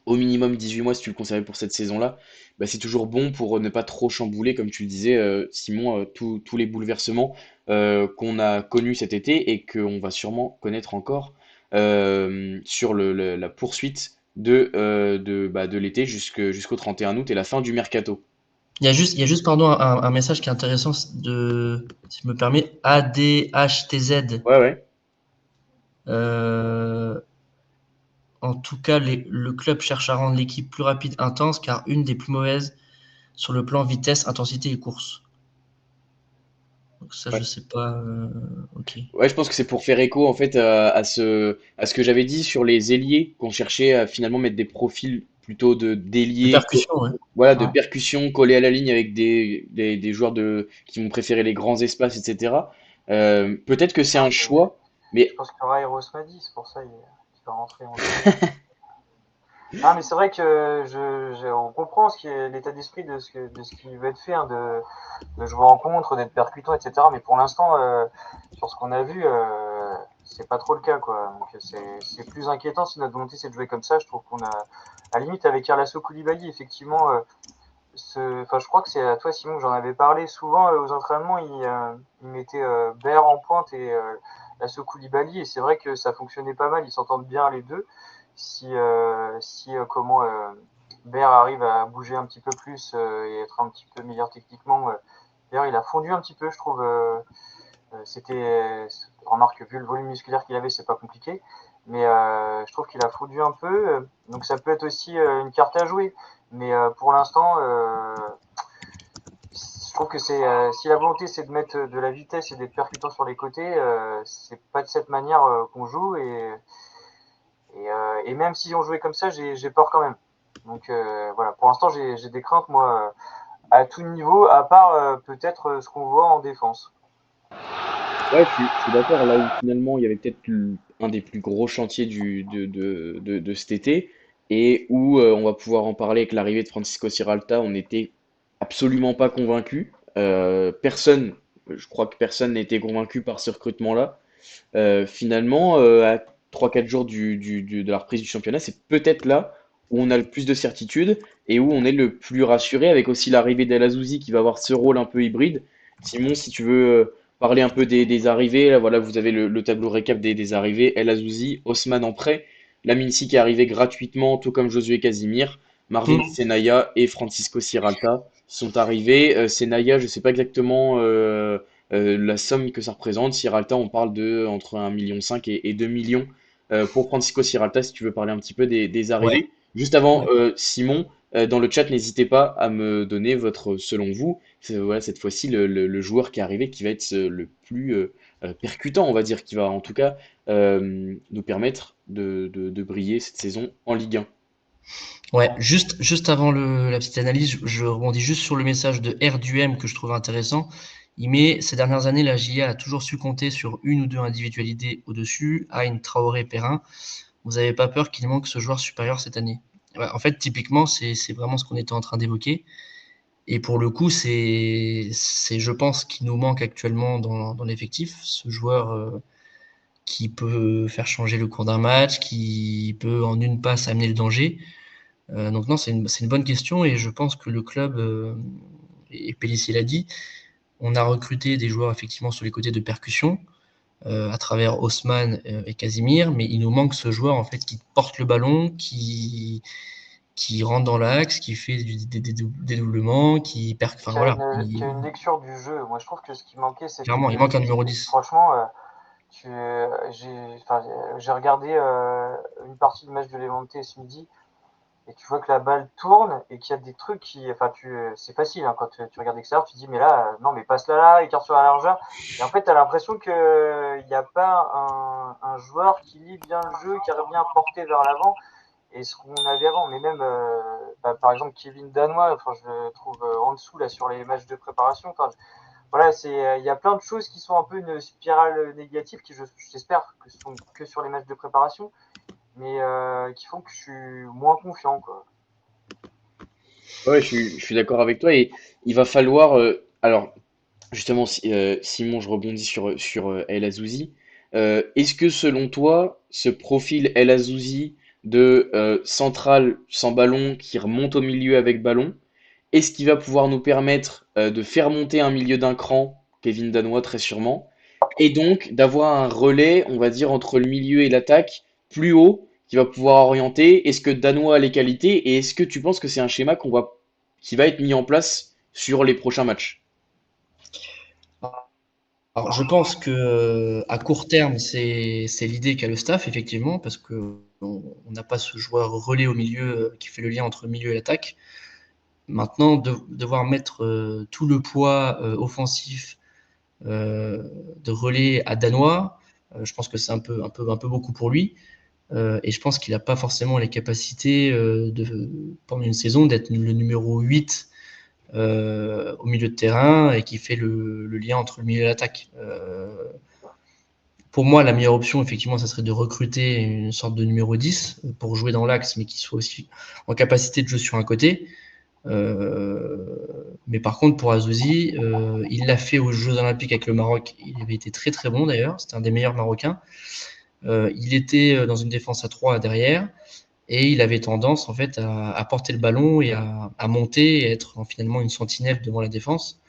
au minimum 18 mois si tu le conserves pour cette saison-là, bah, c'est toujours bon pour ne pas trop chambouler, comme tu le disais, Simon, tous les bouleversements qu'on a connus cet été et qu'on va sûrement connaître encore sur la poursuite de l'été jusqu'au 31 août et la fin du mercato. Il y a juste pardon, un message qui est intéressant de, si je me permets, ADHTZ. Ouais, ouais. Euh, En tout cas, le club cherche à rendre l'équipe plus rapide, intense, car une des plus mauvaises sur le plan vitesse, intensité et course. Donc ça, je Ouais. sais pas. Ok. Ouais, je pense que c'est pour faire écho en fait à ce que j'avais dit sur les ailiers, qu'on cherchait à finalement mettre des profils plutôt de De d'ailiers, percussion, ouais. voilà, de Ouais. percussion collés à la ligne avec des joueurs qui vont préférer les grands espaces, etc. Peut-être que c'est Ah, un choix, je mais pense qu'il y aura Eros Madi, c'est pour ça qu'il va rentrer en jeu. Ah, mais c'est vrai que on comprend l'état d'esprit de ce qui veut être fait, hein, de jouer en contre, d'être percutant, etc. Mais pour l'instant, sur ce qu'on a vu, c'est pas trop le cas, quoi. Donc c'est plus inquiétant si notre volonté c'est de jouer comme ça. Je trouve qu'on a, à la limite avec Arlasso Koulibaly, effectivement, enfin, je crois que c'est à toi, Simon, que j'en avais parlé souvent aux entraînements. Il mettait Baer en pointe et Lasso Koulibaly, et c'est vrai que ça fonctionnait pas mal. Ils s'entendent bien les deux. Si comment Baer arrive à bouger un petit peu plus et être un petit peu meilleur techniquement. D'ailleurs, il a fondu un petit peu, je trouve. Remarque, vu le volume musculaire qu'il avait, c'est pas compliqué. Mais je trouve qu'il a fondu un peu. Donc ça peut être aussi une carte à jouer. Mais pour l'instant, je trouve que si la volonté c'est de mettre de la vitesse et d'être percutant sur les côtés, c'est pas de cette manière qu'on joue. Et même si on jouait comme ça, j'ai peur quand même. Donc voilà, pour l'instant j'ai des craintes moi à tout niveau, à part peut-être ce qu'on voit en défense. ouais, je suis d'accord. Là où finalement il y avait peut-être un des plus gros chantiers de cet été, et où on va pouvoir en parler avec l'arrivée de Francisco Ciralta, on n'était absolument pas convaincu. Je crois que personne n'était convaincu par ce recrutement-là. Finalement, à 3-4 jours de la reprise du championnat, c'est peut-être là où on a le plus de certitude et où on est le plus rassuré, avec aussi l'arrivée d'El Azouzi qui va avoir ce rôle un peu hybride. Simon, si tu veux parler un peu des arrivées, là, voilà, vous avez le tableau récap des arrivées. El Azouzi, Osman en prêt, Laminsi qui est arrivé gratuitement, tout comme Josué Casimir, Marvin Mm. Senaya et Francisco Ciralta sont arrivés. Senaya, je ne sais pas exactement la somme que ça représente. Ciralta, on parle de entre 1,5 million et 2 millions. Pour Francisco Ciralta, si tu veux parler un petit peu des Ouais, arrivées. Juste avant, ouais. Simon, dans le chat, n'hésitez pas à me donner votre, selon vous, voilà, cette fois-ci, le joueur qui est arrivé qui va être le plus percutant, on va dire, qui va en tout cas nous permettre de briller cette saison en Ligue 1. Ouais, juste avant la petite analyse, je rebondis juste sur le message de R du M que je trouve intéressant. Il met ces dernières années, la JA a toujours su compter sur une ou deux individualités au-dessus, Aine, Traoré, Perrin. Vous n'avez pas peur qu'il manque ce joueur supérieur cette année? Ouais, en fait, typiquement, c'est vraiment ce qu'on était en train d'évoquer. Et pour le coup, je pense, qu'il nous manque actuellement dans l'effectif, ce joueur qui peut faire changer le cours d'un match, qui peut en une passe amener le danger. Donc non, c'est une bonne question et je pense que le club, et Pellissier l'a dit, on a recruté des joueurs effectivement sur les côtés de percussion à travers Haussmann et Casimir, mais il nous manque ce joueur en fait qui porte le ballon, qui rentre dans l'axe, qui fait des dédoublements, enfin voilà, Qui a une lecture du jeu. Moi, je trouve que ce qui manquait, c'était clairement, il manque un numéro 10. franchement, j'ai regardé une partie du match de Levante ce midi et tu vois que la balle tourne et qu'il y a des trucs c'est facile hein, quand tu regardes l'extérieur, tu te dis mais là, non mais passe là, écarte sur la largeur. Et en fait, t'as l'impression que il n'y a pas un joueur qui lit bien le jeu, qui arrive bien à porter vers l'avant et ce qu'on avait avant. Mais même, par exemple, Kevin Danois, enfin, je le trouve en dessous là sur les matchs de préparation. Enfin, voilà, il y a plein de choses qui sont un peu une spirale négative qui, j'espère, que sont que sur les matchs de préparation, mais qui font que je suis moins confiant, quoi. Ouais, je suis d'accord avec toi et il va falloir. Alors, justement, Simon, je rebondis sur El Azouzi. Est-ce que selon toi, ce profil El Azouzi de central sans ballon qui remonte au milieu avec ballon, est-ce qu'il va pouvoir nous permettre de faire monter un milieu d'un cran, Kevin Danois très sûrement, et donc d'avoir un relais, on va dire, entre le milieu et l'attaque plus haut qui va pouvoir orienter? Est-ce que Danois a les qualités et est-ce que tu penses que c'est un schéma qui va être mis en place sur les prochains matchs? Alors, je pense que à court terme, c'est l'idée qu'a le staff, effectivement, parce que on n'a pas ce joueur relais au milieu qui fait le lien entre le milieu et l'attaque. Maintenant, devoir mettre tout le poids offensif de relais à Danois, je pense que c'est un peu beaucoup pour lui. Et je pense qu'il n'a pas forcément les capacités pendant une saison d'être le numéro 8 au milieu de terrain et qui fait le lien entre le milieu et l'attaque. Pour moi, la meilleure option, effectivement, ça serait de recruter une sorte de numéro 10 pour jouer dans l'axe, mais qui soit aussi en capacité de jouer sur un côté. Mais par contre, pour Azouzi, il l'a fait aux Jeux Olympiques avec le Maroc. Il avait été très très bon d'ailleurs. C'était un des meilleurs Marocains. Il était dans une défense à 3 derrière et il avait tendance en fait à porter le ballon et à monter et être finalement une sentinelle devant la défense.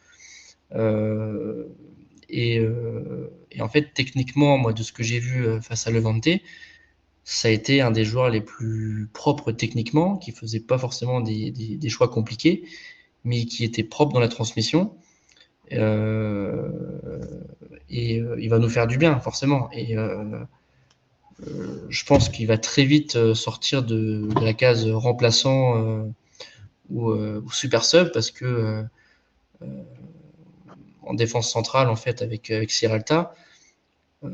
Euh, et en fait, techniquement, moi, de ce que j'ai vu face à Levante, ça a été un des joueurs les plus propres techniquement, qui faisait pas forcément des choix compliqués, mais qui était propre dans la transmission. Euh, il va nous faire du bien, forcément. Je pense qu'il va très vite sortir de la case remplaçant ou super sub parce que en défense centrale, en fait, avec Sierralta, euh,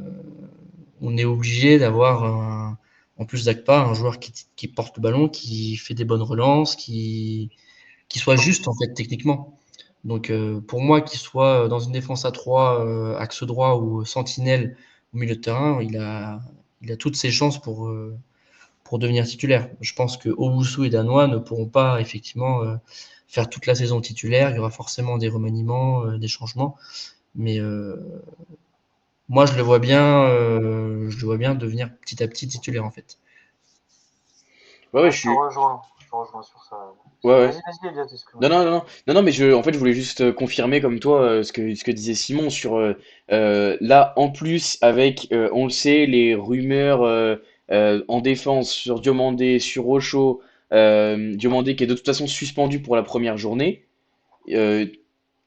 on est obligé d'avoir en plus d'Akpa, un joueur qui porte le ballon, qui fait des bonnes relances, qui soit juste en fait techniquement. Donc pour moi, qu'il soit dans une défense à 3, axe droit ou sentinelle au milieu de terrain, il a toutes ses chances pour devenir titulaire. Je pense que Owusu et Danois ne pourront pas effectivement faire toute la saison titulaire. Il y aura forcément des remaniements, des changements. Mais moi, je le vois bien devenir petit à petit titulaire en fait. Ouais, ouais, Ouais, je te rejoins sur ça. Ouais, ouais. Vas-y, Elliot, excuse-moi. Non, non, non, non, non, non, mais en fait, je voulais juste confirmer comme toi ce que disait Simon sur là, en plus, avec, on le sait, les rumeurs en défense sur Diomandé, sur Ocho, Diomandé qui est de toute façon suspendu pour la première journée. euh,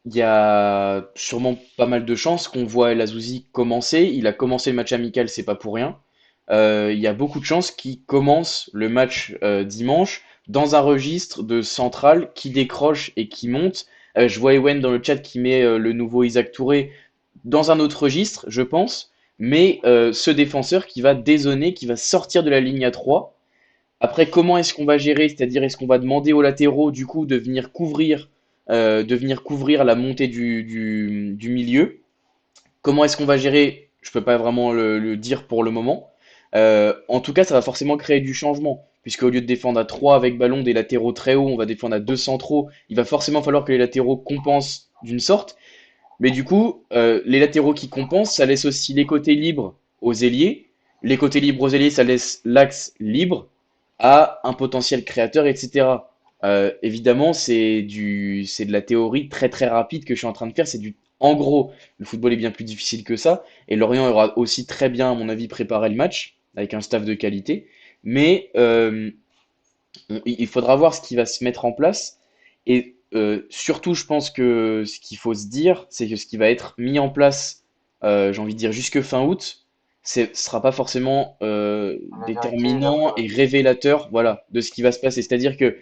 Il y a sûrement pas mal de chances qu'on voit El Azouzi commencer. Il a commencé le match amical, c'est pas pour rien. Il y a beaucoup de chances qu'il commence le match dimanche dans un registre de centrale qui décroche et qui monte. Je vois Ewen dans le chat qui met le nouveau Isaac Touré dans un autre registre, je pense. Mais ce défenseur qui va dézonner, qui va sortir de la ligne à 3. Après, comment est-ce qu'on va gérer? C'est-à-dire, est-ce qu'on va demander aux latéraux, du coup, de venir couvrir la montée du milieu? Comment est-ce qu'on va gérer? Je peux pas vraiment le dire pour le moment. En tout cas, ça va forcément créer du changement, puisque au lieu de défendre à 3 avec ballon des latéraux très hauts, on va défendre à 2 centraux. Il va forcément falloir que les latéraux compensent d'une sorte. Mais du coup, les latéraux qui compensent, ça laisse aussi les côtés libres aux ailiers. Les côtés libres aux ailiers, ça laisse l'axe libre à un potentiel créateur, etc. Évidemment, c'est de la théorie très très rapide que je suis en train de faire. En gros, le football est bien plus difficile que ça. Et Lorient aura aussi très bien, à mon avis, préparé le match avec un staff de qualité. Mais il faudra voir ce qui va se mettre en place. Et surtout, je pense que ce qu'il faut se dire, c'est que ce qui va être mis en place, j'ai envie de dire jusque fin août, ce sera pas forcément La vérité, l'après, déterminant ouais. et révélateur, voilà, de ce qui va se passer. C'est-à-dire que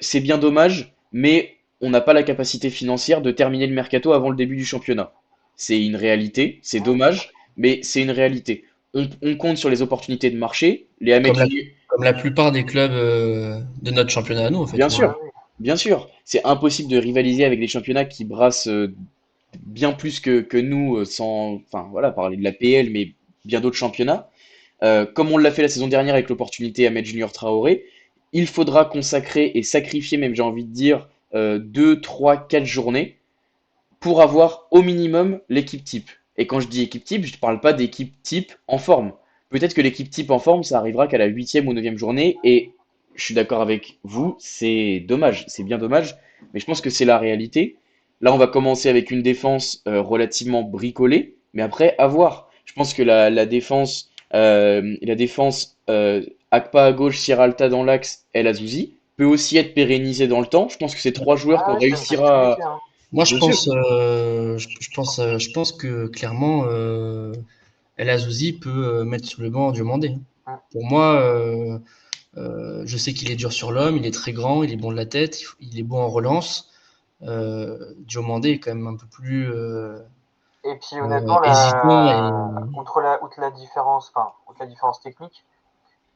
c'est bien dommage, mais on n'a pas la capacité financière de terminer le mercato avant le début du championnat. C'est une réalité, c'est Mmh. dommage, mais c'est une réalité. On compte sur les opportunités de marché. Les Ahmed Comme la, Junior. comme la plupart des clubs de notre championnat à nous, en fait, Bien Ouais, finalement. sûr, oui. bien sûr. C'est impossible de rivaliser avec des championnats qui brassent bien plus que nous, sans, enfin voilà, parler de la PL, mais bien d'autres championnats. Comme on l'a fait la saison dernière avec l'opportunité Ahmed Junior Traoré, il faudra consacrer et sacrifier, même j'ai envie de dire, 2, 3, 4 journées pour avoir au minimum l'équipe type. Et quand je dis équipe type, je ne parle pas d'équipe type en forme. Peut-être que l'équipe type en forme, ça arrivera qu'à la huitième ou neuvième journée, et je suis d'accord avec vous, c'est dommage, c'est bien dommage, mais je pense que c'est la réalité. Là, on va commencer avec une défense relativement bricolée, mais après, à voir. Je pense que la défense Akpa à gauche, Sierralta dans l'axe, El Azouzi, peut aussi être pérennisée dans le temps. Je pense que c'est trois joueurs Ah qu'on ouais, c'est une possibilité, réussira. hein. Moi, Bien sûr. je pense que clairement, El Azouzi peut mettre sur le banc Diomandé, hein. Mmh. Pour moi, je sais qu'il est dur sur l'homme, il est très grand, il est bon de la tête, il est bon en relance. Diomandé est quand même un peu plus Et puis honnêtement, hésitant et outre la différence technique,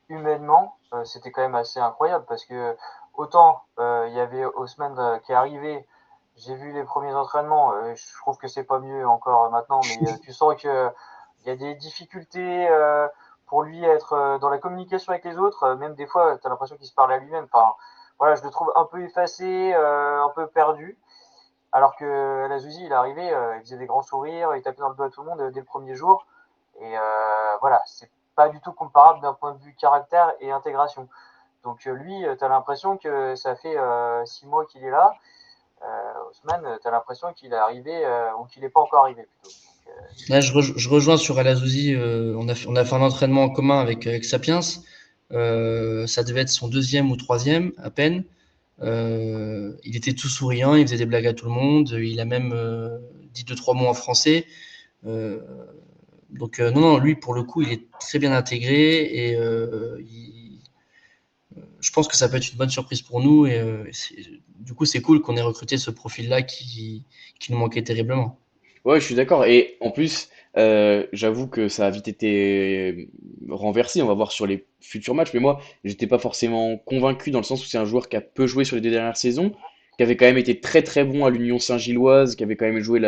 humainement, c'était quand même assez incroyable parce que autant il y avait Haussmann qui est arrivé, j'ai vu les premiers entraînements. Je trouve que c'est pas mieux encore maintenant, mais tu sens que il y a des difficultés pour lui à être dans la communication avec les autres. Même des fois, tu as l'impression qu'il se parle à lui-même. Enfin, voilà, je le trouve un peu effacé, un peu perdu. Alors que Lazouzi, il est arrivé, il faisait des grands sourires, il tapait dans le dos à tout le monde dès le premier jour. Et voilà, c'est pas du tout comparable d'un point de vue caractère et intégration. Donc lui, tu as l'impression que ça fait 6 mois qu'il est là. Ousmane, tu as l'impression qu'il est arrivé ou qu'il n'est pas encore arrivé plutôt. Donc, Là, je rejoins sur Al Azouzi. On a fait un entraînement en commun avec Sapiens. Ça devait être son deuxième ou troisième à peine. Il était tout souriant, il faisait des blagues à tout le monde. Il a même dit deux, trois mots en français. Euh, non, non, lui, pour le coup, il est très bien intégré et je pense que ça peut être une bonne surprise pour nous. Et du coup, c'est cool qu'on ait recruté ce profil-là qui nous manquait terriblement. Ouais, je suis d'accord. Et en plus, j'avoue que ça a vite été renversé. On va voir sur les futurs matchs. Mais moi, j'étais pas forcément convaincu dans le sens où c'est un joueur qui a peu joué sur les deux dernières saisons, qui avait quand même été très très bon à l'Union Saint-Gilloise, qui avait quand même joué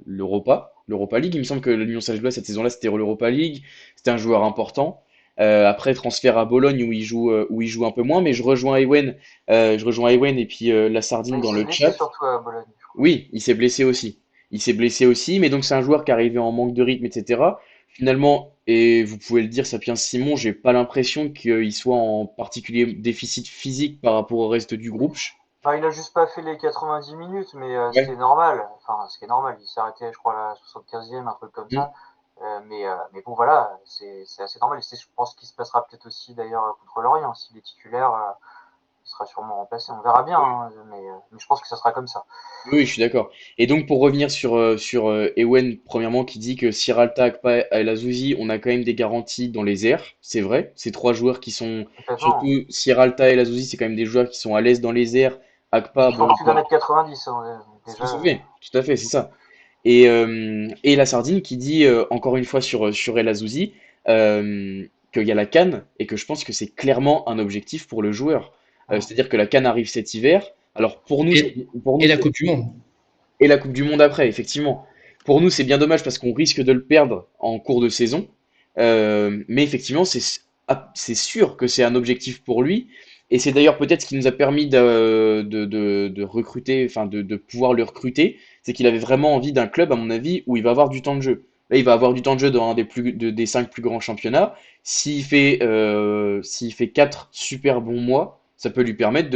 l'Europa League. Il me semble que l'Union Saint-Gilloise cette saison-là, c'était l'Europa League. C'était un joueur important. Après, transfert à Bologne où il joue un peu moins. Mais je rejoins Ewen et puis la Sardine il dans s'est le blessé chat. surtout à Bologne, je crois. Oui, il s'est blessé aussi. Il s'est blessé aussi, mais donc c'est un joueur qui est arrivé en manque de rythme, etc. Finalement, et vous pouvez le dire, Sapiens Simon, j'ai pas l'impression qu'il soit en particulier déficit physique par rapport au reste du groupe. Enfin, il a juste pas fait les 90 minutes, mais ce qui est Ouais. normal. Enfin, ce qui est normal. Il s'est arrêté, je crois, à la 75e, un truc comme Mm. ça. Mais bon, voilà, c'est assez normal. Et c'est, je pense qu'il se passera peut-être aussi d'ailleurs contre l'Orient. S'il est titulaire, il sera sûrement remplacé. On verra bien, hein, mais je pense que ça sera comme ça. Oui, oui, je suis d'accord. Et donc pour revenir sur Ewen, premièrement, qui dit que Sierralta, Akpa et El Azizi, on a quand même des garanties dans les airs, c'est vrai. Ces trois joueurs qui sont, Complètement. surtout Sierralta et El Azizi, c'est quand même des joueurs qui sont à l'aise dans les airs. Et Akpa, qui font bon, plus d'un mètre 90, hein, déjà. tout à fait, c'est ça. Et la Sardine qui dit, encore une fois sur El Azizi, qu'il y a la CAN et que je pense que c'est clairement un objectif pour le joueur. C'est-à-dire que la CAN arrive cet hiver. Alors Et, pour et nous la c'est Coupe du Monde. et la Coupe du Monde après, effectivement. Pour nous, c'est bien dommage parce qu'on risque de le perdre en cours de saison. Mais effectivement, c'est sûr que c'est un objectif pour lui. Et c'est d'ailleurs peut-être ce qui nous a permis de recruter, enfin de pouvoir le recruter. C'est qu'il avait vraiment envie d'un club, à mon avis, où il va avoir du temps de jeu. Là, il va avoir du temps de jeu dans un des 5 plus grands championnats. S'il fait 4 super bons mois, ça peut lui permettre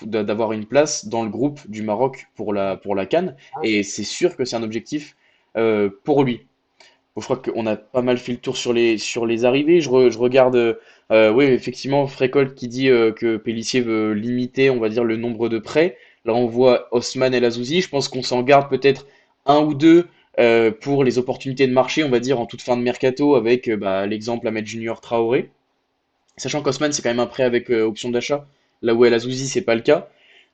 d'avoir une place dans le groupe du Maroc pour la CAN. Ouais, Et c'est sûr que c'est un objectif pour lui. Bon, je crois qu'on a pas mal fait le tour sur les arrivées. Je regarde, oui, effectivement, Frécol qui dit que Pélissier veut limiter, on va dire, le nombre de prêts. Là, on voit Osman El Azouzi. Je pense qu'on s'en garde peut-être un ou deux pour les opportunités de marché, on va dire, en toute fin de mercato, avec bah, l'exemple Ahmed Junior Traoré. Sachant qu'Osman, c'est quand même un prêt avec option d'achat, là où El Azouzi, c'est pas le cas.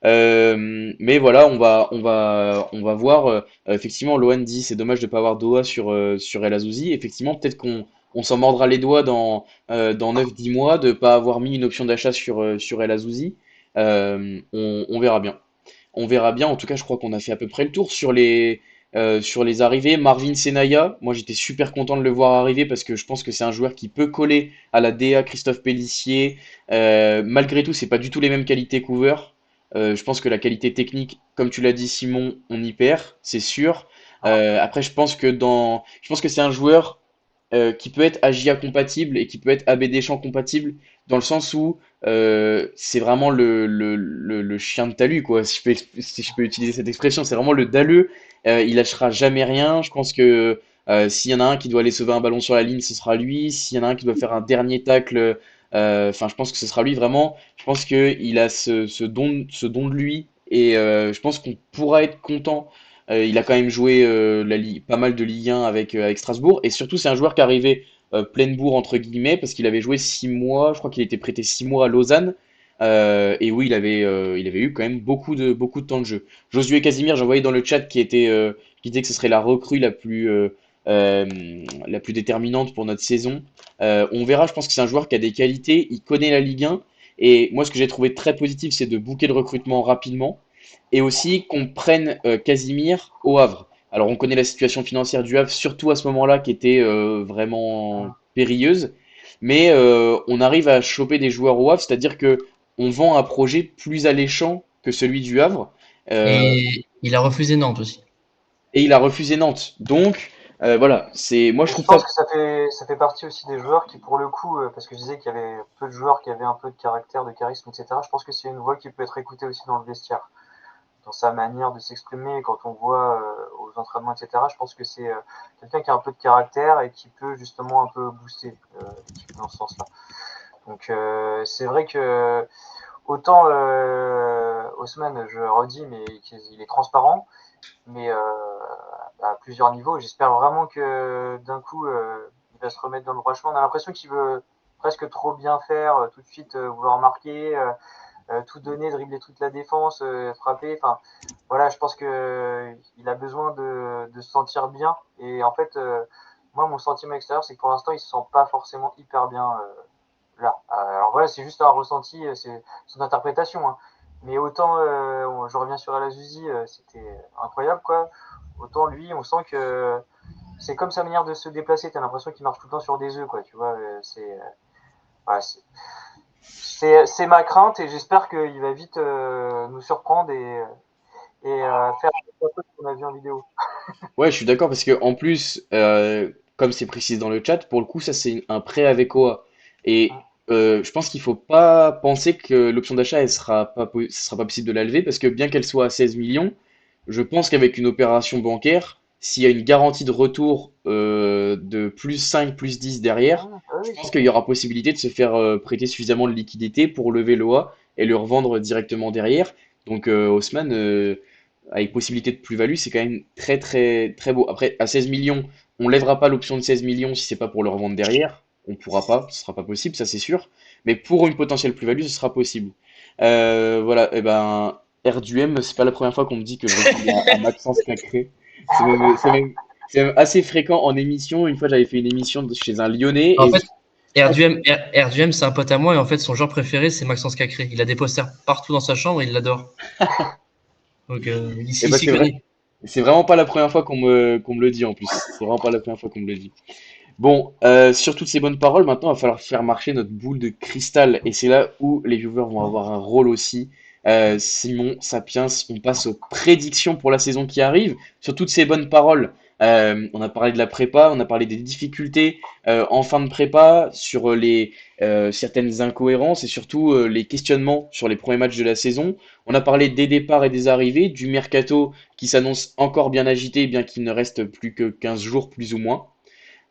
Mais voilà, on va voir. Effectivement, Lohan dit c'est dommage de ne pas avoir Doha sur El Azouzi. Effectivement, peut-être qu'on s'en mordra les doigts dans 9-10 mois de ne pas avoir mis une option d'achat sur El Azouzi. On verra bien. On verra bien. En tout cas, je crois qu'on a fait à peu près le tour sur les arrivées. Marvin Senaya, moi j'étais super content de le voir arriver parce que je pense que c'est un joueur qui peut coller à la DA Christophe Pellissier. Malgré tout, c'est pas du tout les mêmes qualités qu'Hoover. Je pense que la qualité technique, comme tu l'as dit Simon, on y perd, c'est sûr. Après, je pense que c'est un joueur qui peut être AGA compatible et qui peut être AB Deschamps compatible, dans le sens où c'est vraiment le chien de talus, quoi, si je peux utiliser cette expression. C'est vraiment le dalleux. Il lâchera jamais rien. Je pense que s'il y en a un qui doit aller sauver un ballon sur la ligne, ce sera lui. S'il y en a un qui doit faire un dernier tacle, enfin, je pense que ce sera lui vraiment. Je pense qu'il a ce don de lui. Et je pense qu'on pourra être content. Il a quand même joué pas mal de Ligue 1 avec Strasbourg. Et surtout, c'est un joueur qui arrivait pleine bourre, entre guillemets, parce qu'il avait joué 6 mois. Je crois qu'il était prêté 6 mois à Lausanne. Et oui, il avait eu quand même beaucoup de temps de jeu. Josué Casimir, j'en voyais dans le chat qui disait que ce serait la recrue euh, la plus déterminante pour notre saison. On verra, je pense que c'est un joueur qui a des qualités, il connaît la Ligue 1. Et moi, ce que j'ai trouvé très positif, c'est de booker le recrutement rapidement. et aussi qu'on prenne Casimir au Havre. Alors on connaît la situation financière du Havre, surtout à ce moment-là, qui était vraiment Hum. périlleuse, mais on arrive à choper des joueurs au Havre, c'est-à-dire que on vend un projet plus alléchant que celui du Havre, euh, Et il a refusé Nantes aussi. et il a refusé Nantes. Donc voilà, c'est moi je Et je trouve ça. pense que ça fait partie aussi des joueurs qui, pour le coup, parce que je disais qu'il y avait peu de joueurs qui avaient un peu de caractère, de charisme, etc. Je pense que c'est une voix qui peut être écoutée aussi dans le vestiaire, dans sa manière de s'exprimer. Quand on voit aux entraînements, etc., je pense que c'est quelqu'un qui a un peu de caractère et qui peut justement un peu booster l'équipe dans ce sens-là. Donc c'est vrai que autant Haussmann, je redis, mais il est transparent, mais à plusieurs niveaux. J'espère vraiment que d'un coup, il va se remettre dans le droit chemin. On a l'impression qu'il veut presque trop bien faire, tout de suite vouloir marquer, tout donner, dribbler toute la défense, frapper. Enfin, voilà, je pense que il a besoin de se sentir bien. Et en fait, moi, mon sentiment extérieur, c'est que pour l'instant, il se sent pas forcément hyper bien là. Alors voilà, c'est juste un ressenti, c'est son interprétation. Hein. Mais autant, je reviens sur El Azuzi, c'était incroyable, quoi. Autant lui, on sent que c'est comme sa manière de se déplacer. T'as l'impression qu'il marche tout le temps sur des œufs, quoi. Tu vois, ouais, c'est ma crainte et j'espère qu'il va vite nous surprendre et faire un peu ce qu'on a vu en vidéo. Ouais, je suis d'accord parce que en plus, comme c'est précisé dans le chat, pour le coup, ça c'est un prêt avec OA. Et je pense qu'il faut pas penser que l'option d'achat, ce sera pas possible de la lever parce que bien qu'elle soit à 16 millions, je pense qu'avec une opération bancaire, s'il y a une garantie de retour de plus 5, plus 10 derrière, je Oui, pense qu'il y aura possibilité de se faire prêter suffisamment de liquidité pour lever l'OA et le revendre directement derrière. Donc Haussmann, avec possibilité de plus-value, c'est quand même très très très beau. Après, à 16 millions, on lèvera pas l'option de 16 millions si c'est pas pour le revendre derrière. On pourra pas, ce sera pas possible, ça c'est sûr. Mais pour une potentielle plus-value, ce sera possible. Voilà, et ben R du M, c'est pas la première fois qu'on me dit que je ressemble à Maxence Cacré. C'est même assez fréquent en émission. Une fois, j'avais fait une émission chez un Lyonnais En et fait, RDM, c'est un pote à moi et en fait, son joueur préféré, c'est Maxence Cacré. Il a des posters partout dans sa chambre et il l'adore. Donc, et il ben s'y c'est vrai, connaît. c'est vraiment pas la première fois qu'on me le dit en plus. C'est vraiment pas la première fois qu'on me le dit. Bon, sur toutes ces bonnes paroles, maintenant, il va falloir faire marcher notre boule de cristal. Et c'est là où les viewers vont avoir un rôle aussi. Simon, Sapiens, on passe aux prédictions pour la saison qui arrive. Sur toutes ces bonnes paroles, on a parlé de la prépa, on a parlé des difficultés en fin de prépa, sur les certaines incohérences et surtout les questionnements sur les premiers matchs de la saison. On a parlé des départs et des arrivées, du mercato qui s'annonce encore bien agité, bien qu'il ne reste plus que 15 jours plus ou moins.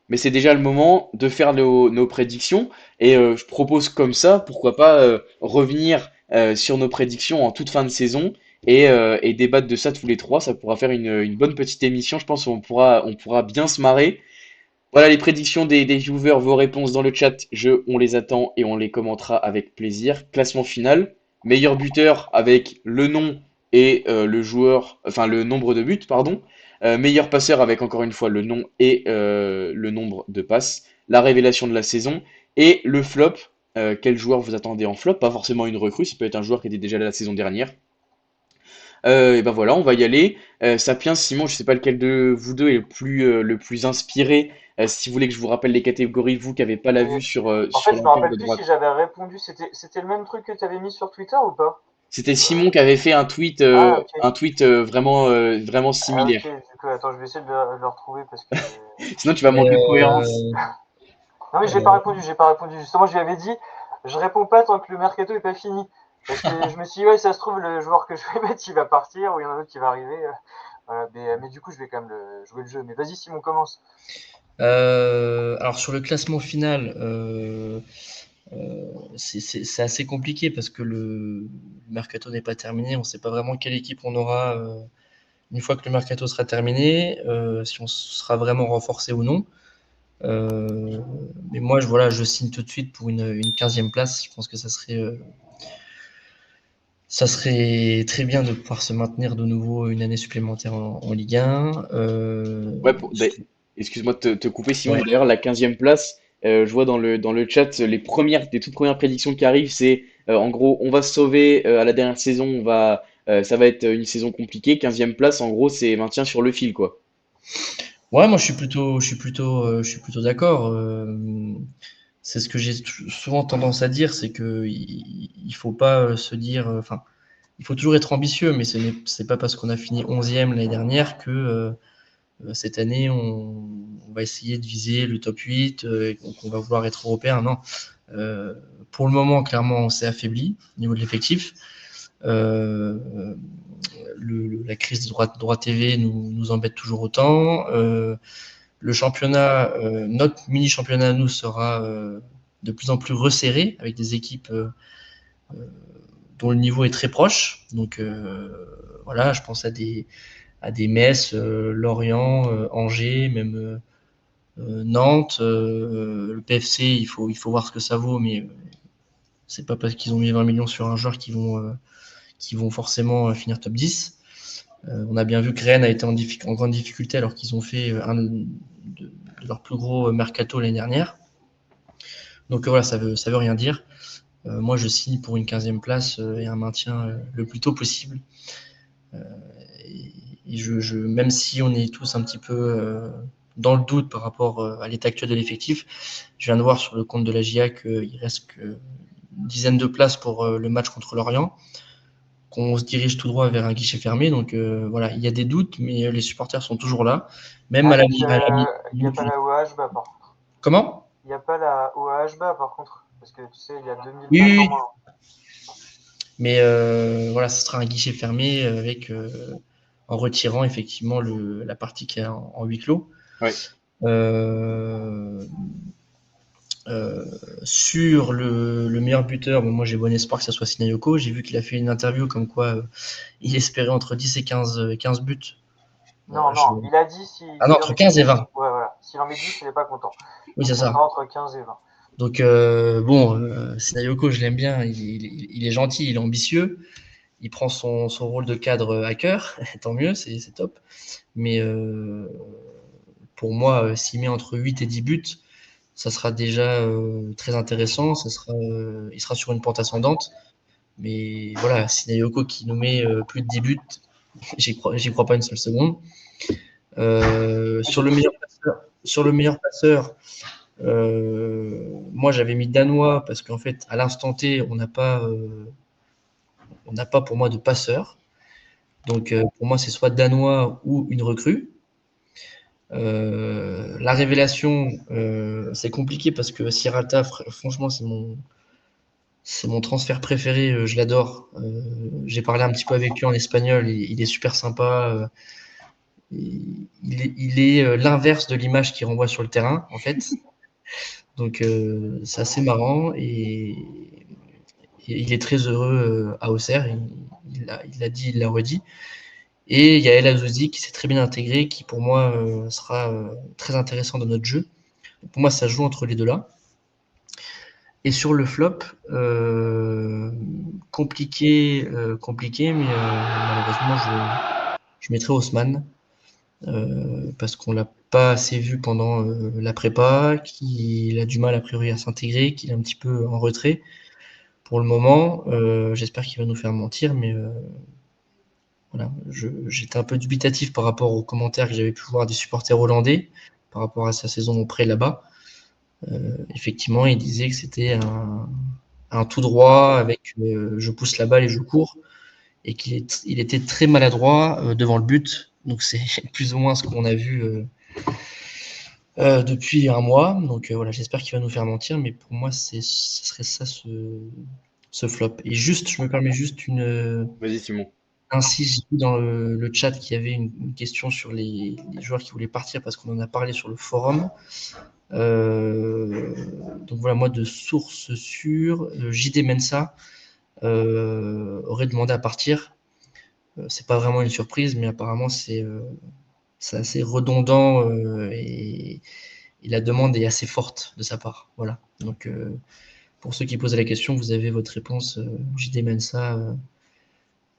Mais c'est déjà le moment de faire nos prédictions. Et je propose comme ça, pourquoi pas revenir sur nos prédictions en toute fin de saison et débattre de ça tous les trois. Ça pourra faire une bonne petite émission. Je pense qu'on on pourra bien se marrer. Voilà les prédictions des viewers, vos réponses dans le chat. On les attend et on les commentera avec plaisir. Classement final. Meilleur buteur avec le nom et le joueur, enfin le nombre de buts, pardon. Meilleur passeur avec encore une fois le nom et le nombre de passes. La révélation de la saison et le flop. Quel joueur vous attendez en flop? Pas forcément une recrue, ça peut être un joueur qui était déjà là la saison dernière. Et ben voilà, on va y aller. Sapiens, Simon, je sais pas lequel de vous deux est le plus inspiré. Si vous voulez que je vous rappelle les catégories, vous qui n'avez pas la Et vue en sur fait, je me l'antenne de rappelle plus si droite. j'avais répondu. C'était le même truc que tu avais mis sur Twitter ou pas? C'était Euh, Simon qui avait fait Ah, ok. un tweet vraiment Ah, ok. similaire. Du coup, attends, je vais essayer de le retrouver parce que. Sinon, tu vas Mais manquer de cohérence. Non, mais j'ai pas répondu, j'ai pas répondu. Justement, je lui avais dit, je réponds pas tant que le mercato est pas fini. Parce que je me suis dit, ouais, ça se trouve, le joueur que je vais mettre, il va partir, ou il y en a un autre qui va arriver. Voilà, mais du coup, je vais quand même jouer le jeu. Mais vas-y, Simon, commence. alors, sur le classement final, c'est assez compliqué parce que le mercato n'est pas terminé. On ne sait pas vraiment quelle équipe on aura une fois que le mercato sera terminé, si on sera vraiment renforcé ou non. Mais moi, voilà, je signe tout de suite pour une 15e place. Je pense que ça serait très bien de pouvoir se maintenir de nouveau une année supplémentaire en Ligue 1. Ouais, excuse-moi de te couper, Simon. Ouais. D'ailleurs, la 15e place, je vois dans le chat les toutes premières prédictions qui arrivent, c'est en gros, on va se sauver à la dernière saison, on va Ça va être une saison compliquée. 15e place, en gros, c'est maintien sur le fil, quoi. Ouais, moi je suis plutôt d'accord. C'est ce que j'ai souvent tendance à dire, c'est que il faut pas se dire, enfin, il faut toujours être ambitieux, mais c'est pas parce qu'on a fini 11e l'année dernière que cette année on va essayer de viser le top 8 et qu'on va vouloir être européen. Non. Euh, pour le moment, clairement, on s'est affaibli au niveau de l'effectif. Euh, la crise des droits TV nous embête toujours autant. Le championnat, notre mini championnat à nous sera de plus en plus resserré avec des équipes dont le niveau est très proche. Donc voilà, je pense à des Metz, Lorient, Angers, même Nantes, le PFC. Il faut voir ce que ça vaut, mais c'est pas parce qu'ils ont mis 20 millions sur un joueur qui vont forcément finir top 10. On a bien vu que Rennes a été en grande difficulté alors qu'ils ont fait un de leurs plus gros mercato l'année dernière. Donc voilà, ça veut rien dire. Moi, je signe pour une 15e place et un maintien le plus tôt possible. Même si on est tous un petit peu dans le doute par rapport à l'état actuel de l'effectif, je viens de voir sur le compte de la GIA qu'il reste qu'une dizaine de places pour le match contre l'Orient, qu'on se dirige tout droit vers un guichet fermé. Donc voilà, il y a des doutes, mais les supporters sont toujours là, même à la Il n'y a pas la OAHBA par contre. Comment? Il n'y a pas la OAHBA par contre, parce que tu sais, il y a 2000 Oui, places oui, en oui. moins. Mais voilà, ce sera un guichet fermé avec en retirant effectivement la partie qui est en huis clos. Ouais. Euh, sur le meilleur buteur, bon, moi j'ai bon espoir que ça soit Sinayoko. J'ai vu qu'il a fait une interview comme quoi il espérait entre 10 et 15 buts. Non, Je... non, il a dit Ah non, s'il en entre met 15 et 10, 20. ouais, voilà. S'il en met 10, il n'est pas content. Oui, Donc c'est ça ça. sera entre 15 et 20. Donc bon, Sinayoko, je l'aime bien. Il est gentil, il est ambitieux. Il prend son rôle de cadre à cœur. Tant mieux, c'est top. Mais pour moi, s'il met entre 8 et 10 buts, ça sera déjà très intéressant. Il sera sur une pente ascendante. Mais voilà, Sinayoko qui nous met plus de 10 buts, j'y crois pas une seule seconde. Sur le meilleur passeur, moi j'avais mis Danois parce qu'en fait, à l'instant T, on n'a pas pour moi de passeur. Donc pour moi, c'est soit Danois ou une recrue. La révélation, c'est compliqué parce que Siralta, franchement, c'est mon transfert préféré. Je l'adore. J'ai parlé un petit peu avec lui en espagnol. Il est super sympa. Il est l'inverse de l'image qu'il renvoie sur le terrain, en fait. Donc, c'est assez marrant. Et il est très heureux à Auxerre. Il l'a dit, il l'a redit. Et il y a El Azouzi qui s'est très bien intégré, qui pour moi sera très intéressant dans notre jeu. Pour moi, ça joue entre les deux là. Et sur le flop, compliqué, mais malheureusement, je mettrai Haussmann parce qu'on l'a pas assez vu pendant la prépa, qu'il a du mal a priori à s'intégrer, qu'il est un petit peu en retrait pour le moment. J'espère qu'il va nous faire mentir, mais voilà, j'étais un peu dubitatif par rapport aux commentaires que j'avais pu voir des supporters hollandais par rapport à sa saison au prêt là-bas. Effectivement, il disait que c'était un tout droit avec je pousse la balle et je cours, et il était très maladroit devant le but. Donc c'est plus ou moins ce qu'on a vu depuis un mois. Donc voilà, j'espère qu'il va nous faire mentir, mais pour moi, ce serait ça ce flop. Et juste, je me permets juste Vas-y, Simon. ainsi, j'ai vu dans le chat qu'il y avait une question sur les joueurs qui voulaient partir parce qu'on en a parlé sur le forum. Donc voilà, moi de source sûre, JD Mensa aurait demandé à partir. C'est pas vraiment une surprise, mais apparemment c'est assez redondant et la demande est assez forte de sa part. Voilà. Donc pour ceux qui posaient la question, vous avez votre réponse. JD Mensa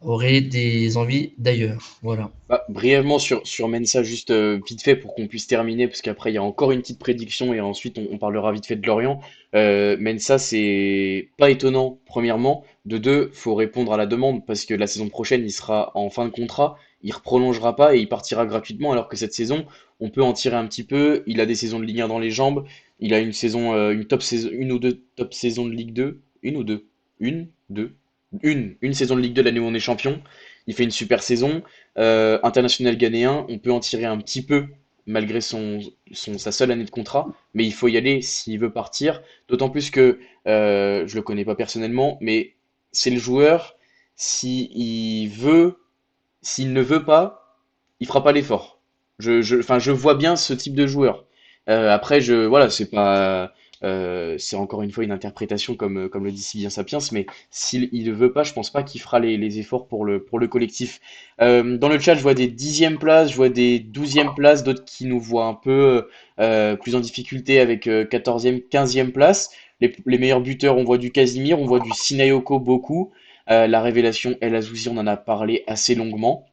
aurait des envies d'ailleurs. Voilà. Bah, brièvement sur Mensa, juste vite fait pour qu'on puisse terminer, parce qu'après il y a encore une petite prédiction et ensuite on parlera vite fait de Lorient. Mensa, c'est pas étonnant, premièrement. De deux, faut répondre à la demande parce que la saison prochaine il sera en fin de contrat, il reprolongera pas et il partira gratuitement, alors que cette saison, on peut en tirer un petit peu. Il a des saisons de Ligue 1 dans les jambes, il a une saison, une top saison, une ou deux top saisons de Ligue 2, une ou deux, une, deux, une saison de Ligue 2 l'année où on est champion. Il fait une super saison. International ghanéen, on peut en tirer un petit peu malgré sa seule année de contrat, mais il faut y aller s'il veut partir. D'autant plus que je le connais pas personnellement, mais c'est le joueur, s'il veut, s'il ne veut pas, il fera pas l'effort. Enfin, je vois bien ce type de joueur. Après, voilà, c'est encore une fois une interprétation comme le dit si bien Sapiens, mais s'il il ne veut pas, je pense pas qu'il fera les efforts pour le collectif. Dans le chat, je vois des 10e places, je vois des 12e places, d'autres qui nous voient un peu plus en difficulté avec 14e, 15e place. Les meilleurs buteurs, on voit du Casimir, on voit du Sinayoko beaucoup. La révélation El Azouzi, on en a parlé assez longuement.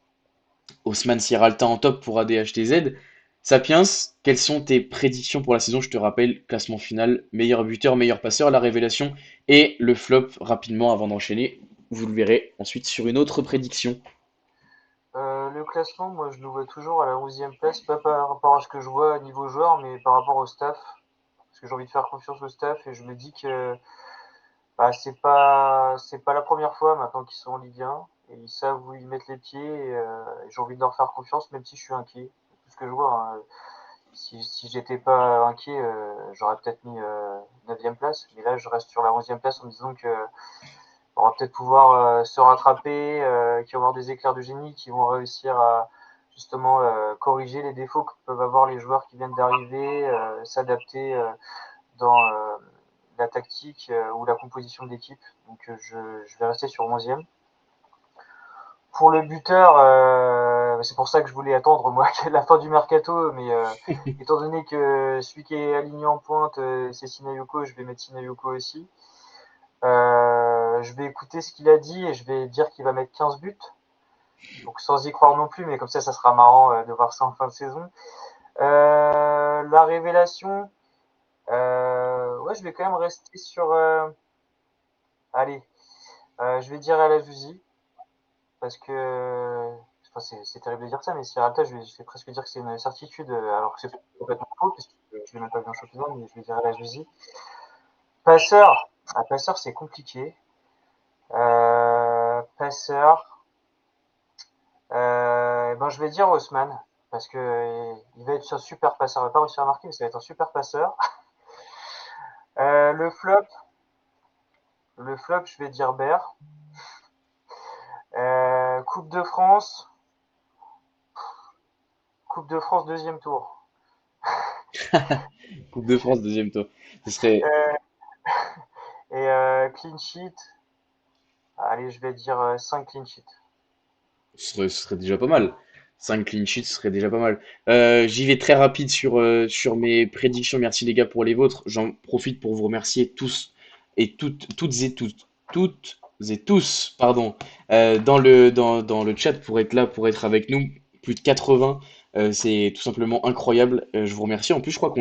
Osman Sierralta en top pour ADHTZ. Sapiens, quelles sont tes prédictions pour la saison? Je te rappelle, classement final, meilleur buteur, meilleur passeur, la révélation et le flop rapidement avant d'enchaîner. Vous le verrez ensuite sur une autre prédiction. Le classement, moi je le vois toujours à la 11e place, pas par rapport à ce que je vois niveau joueur, mais par rapport au staff. Parce que j'ai envie de faire confiance au staff et je me dis que bah, c'est pas la première fois maintenant qu'ils sont en Ligue 1 et ils savent où ils mettent les pieds et j'ai envie de leur faire confiance même si je suis inquiet. Tout ce que je vois, hein. Si j'étais pas inquiet, j'aurais peut-être mis 9e place, mais là je reste sur la 11e place en me disant que on va peut-être pouvoir se rattraper, qu'il va y avoir des éclairs de génie qui vont réussir à justement corriger les défauts que peuvent avoir les joueurs qui viennent d'arriver, s'adapter dans la tactique ou la composition de l'équipe. Donc je vais rester sur 11e. Pour le buteur, c'est pour ça que je voulais attendre moi la fin du mercato, mais étant donné que celui qui est aligné en pointe, c'est Sinayoko, je vais mettre Sinayoko aussi. Je vais écouter ce qu'il a dit et je vais dire qu'il va mettre 15 buts. Donc sans y croire non plus, mais comme ça sera marrant de voir ça en fin de saison. La révélation, ouais, je vais quand même rester sur. Allez, je vais dire El Azouzi parce que. Enfin, c'est terrible de dire ça, mais Sierralta, je vais presque dire que c'est une certitude, alors que c'est complètement faux, parce que je l'ai même pas vu en championnat, mais je vais dire El Azouzi. Passeur, passeur c'est compliqué. Passeur, ben je vais dire Haussmann parce que il va être un super passeur. Il va pas réussir à marquer, mais ça va être un super passeur. Le flop, je vais dire Baer. Coupe de France, deuxième tour. Coupe de France, deuxième tour. Ce serait, Euh, et clean sheet, allez, je vais dire 5 clean sheets. ce serait déjà pas mal. 5 clean sheets, ce serait déjà pas mal. J'y vais très rapide sur mes prédictions. Merci les gars pour les vôtres. J'en profite pour vous remercier tous et toutes et tous, pardon, dans le chat pour être là, pour être avec nous. Plus de 80, c'est tout simplement incroyable. Je vous remercie. En plus, je crois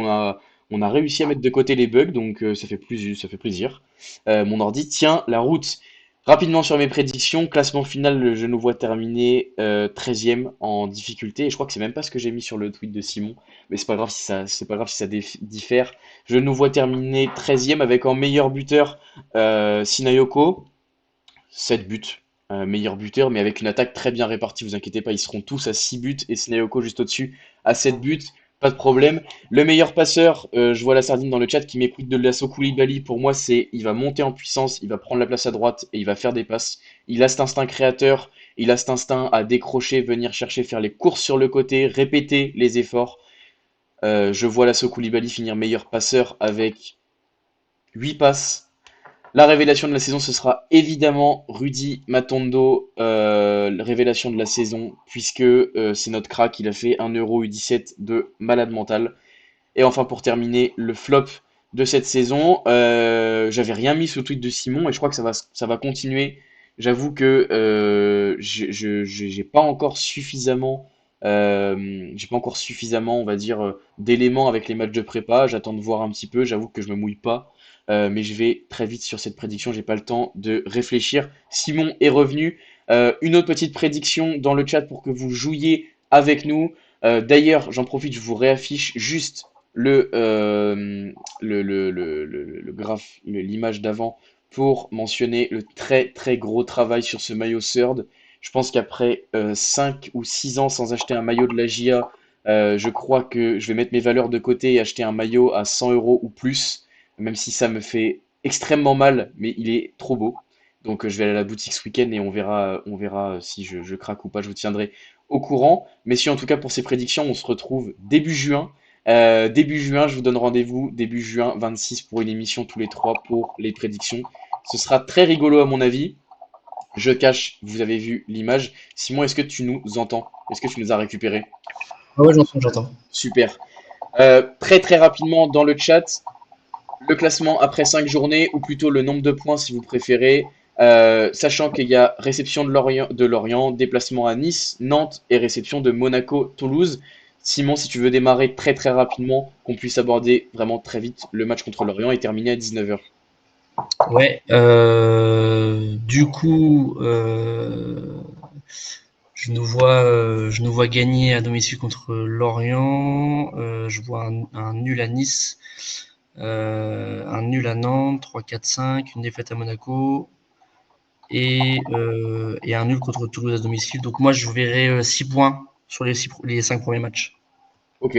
on a réussi à mettre de côté les bugs, donc ça fait plaisir. Mon ordi tient la route. Rapidement sur mes prédictions, classement final, je nous vois terminer 13e en difficulté. Et je crois que c'est même pas ce que j'ai mis sur le tweet de Simon, mais c'est pas grave si ça diffère. Je nous vois terminer 13e avec en meilleur buteur Sinayoko, 7 buts. Meilleur buteur, mais avec une attaque très bien répartie, vous inquiétez pas, ils seront tous à 6 buts et Sinayoko juste au-dessus à 7 buts, pas de problème. Le meilleur passeur, je vois la sardine dans le chat qui m'écoute de l'assaut Koulibaly. Pour moi, il va monter en puissance, il va prendre la place à droite et il va faire des passes. Il a cet instinct créateur, il a cet instinct à décrocher, venir chercher, faire les courses sur le côté, répéter les efforts. Je vois l'assaut Koulibaly finir meilleur passeur avec 8 passes. La révélation de la saison, ce sera évidemment Rudy Matondo, révélation de la saison, puisque c'est notre crack, il a fait un Euro U17 de malade mental. Et enfin, pour terminer, le flop de cette saison, j'avais rien mis sous le tweet de Simon, et je crois que ça va continuer. J'avoue que j'ai pas encore suffisamment, on va dire, d'éléments avec les matchs de prépa. J'attends de voir un petit peu. J'avoue que je me mouille pas, mais je vais très vite sur cette prédiction. J'ai pas le temps de réfléchir. Simon est revenu. Une autre petite prédiction dans le chat pour que vous jouiez avec nous. D'ailleurs, j'en profite, je vous réaffiche juste le graphe, l'image d'avant pour mentionner le très très gros travail sur ce maillot Third. Je pense qu'après 5 ou 6 ans sans acheter un maillot de la GIA, je crois que je vais mettre mes valeurs de côté et acheter un maillot à 100 euros ou plus, même si ça me fait extrêmement mal, mais il est trop beau. Donc je vais aller à la boutique ce week-end et on verra si je craque ou pas, je vous tiendrai au courant. Mais si en tout cas pour ces prédictions, on se retrouve début juin. Début juin, je vous donne rendez-vous début juin 26 pour une émission tous les trois pour les prédictions. Ce sera très rigolo à mon avis. Je cache, vous avez vu l'image. Simon, est-ce que tu nous entends? Est-ce que tu nous as récupérés? Ah ouais, j'entends. Super. Très très rapidement dans le chat, le classement après 5 journées, ou plutôt le nombre de points si vous préférez, sachant qu'il y a réception de Lorient, déplacement à Nice, Nantes et réception de Monaco, Toulouse. Simon, si tu veux démarrer très très rapidement, qu'on puisse aborder vraiment très vite le match contre Lorient et terminer à 19h. Ouais, du coup, je nous vois gagner à domicile contre Lorient. Je vois un nul à Nice, un nul à Nantes, 3-4-5, une défaite à Monaco et un nul contre Toulouse à domicile. Donc moi, je verrai 6 points sur les 5 premiers matchs. Ok.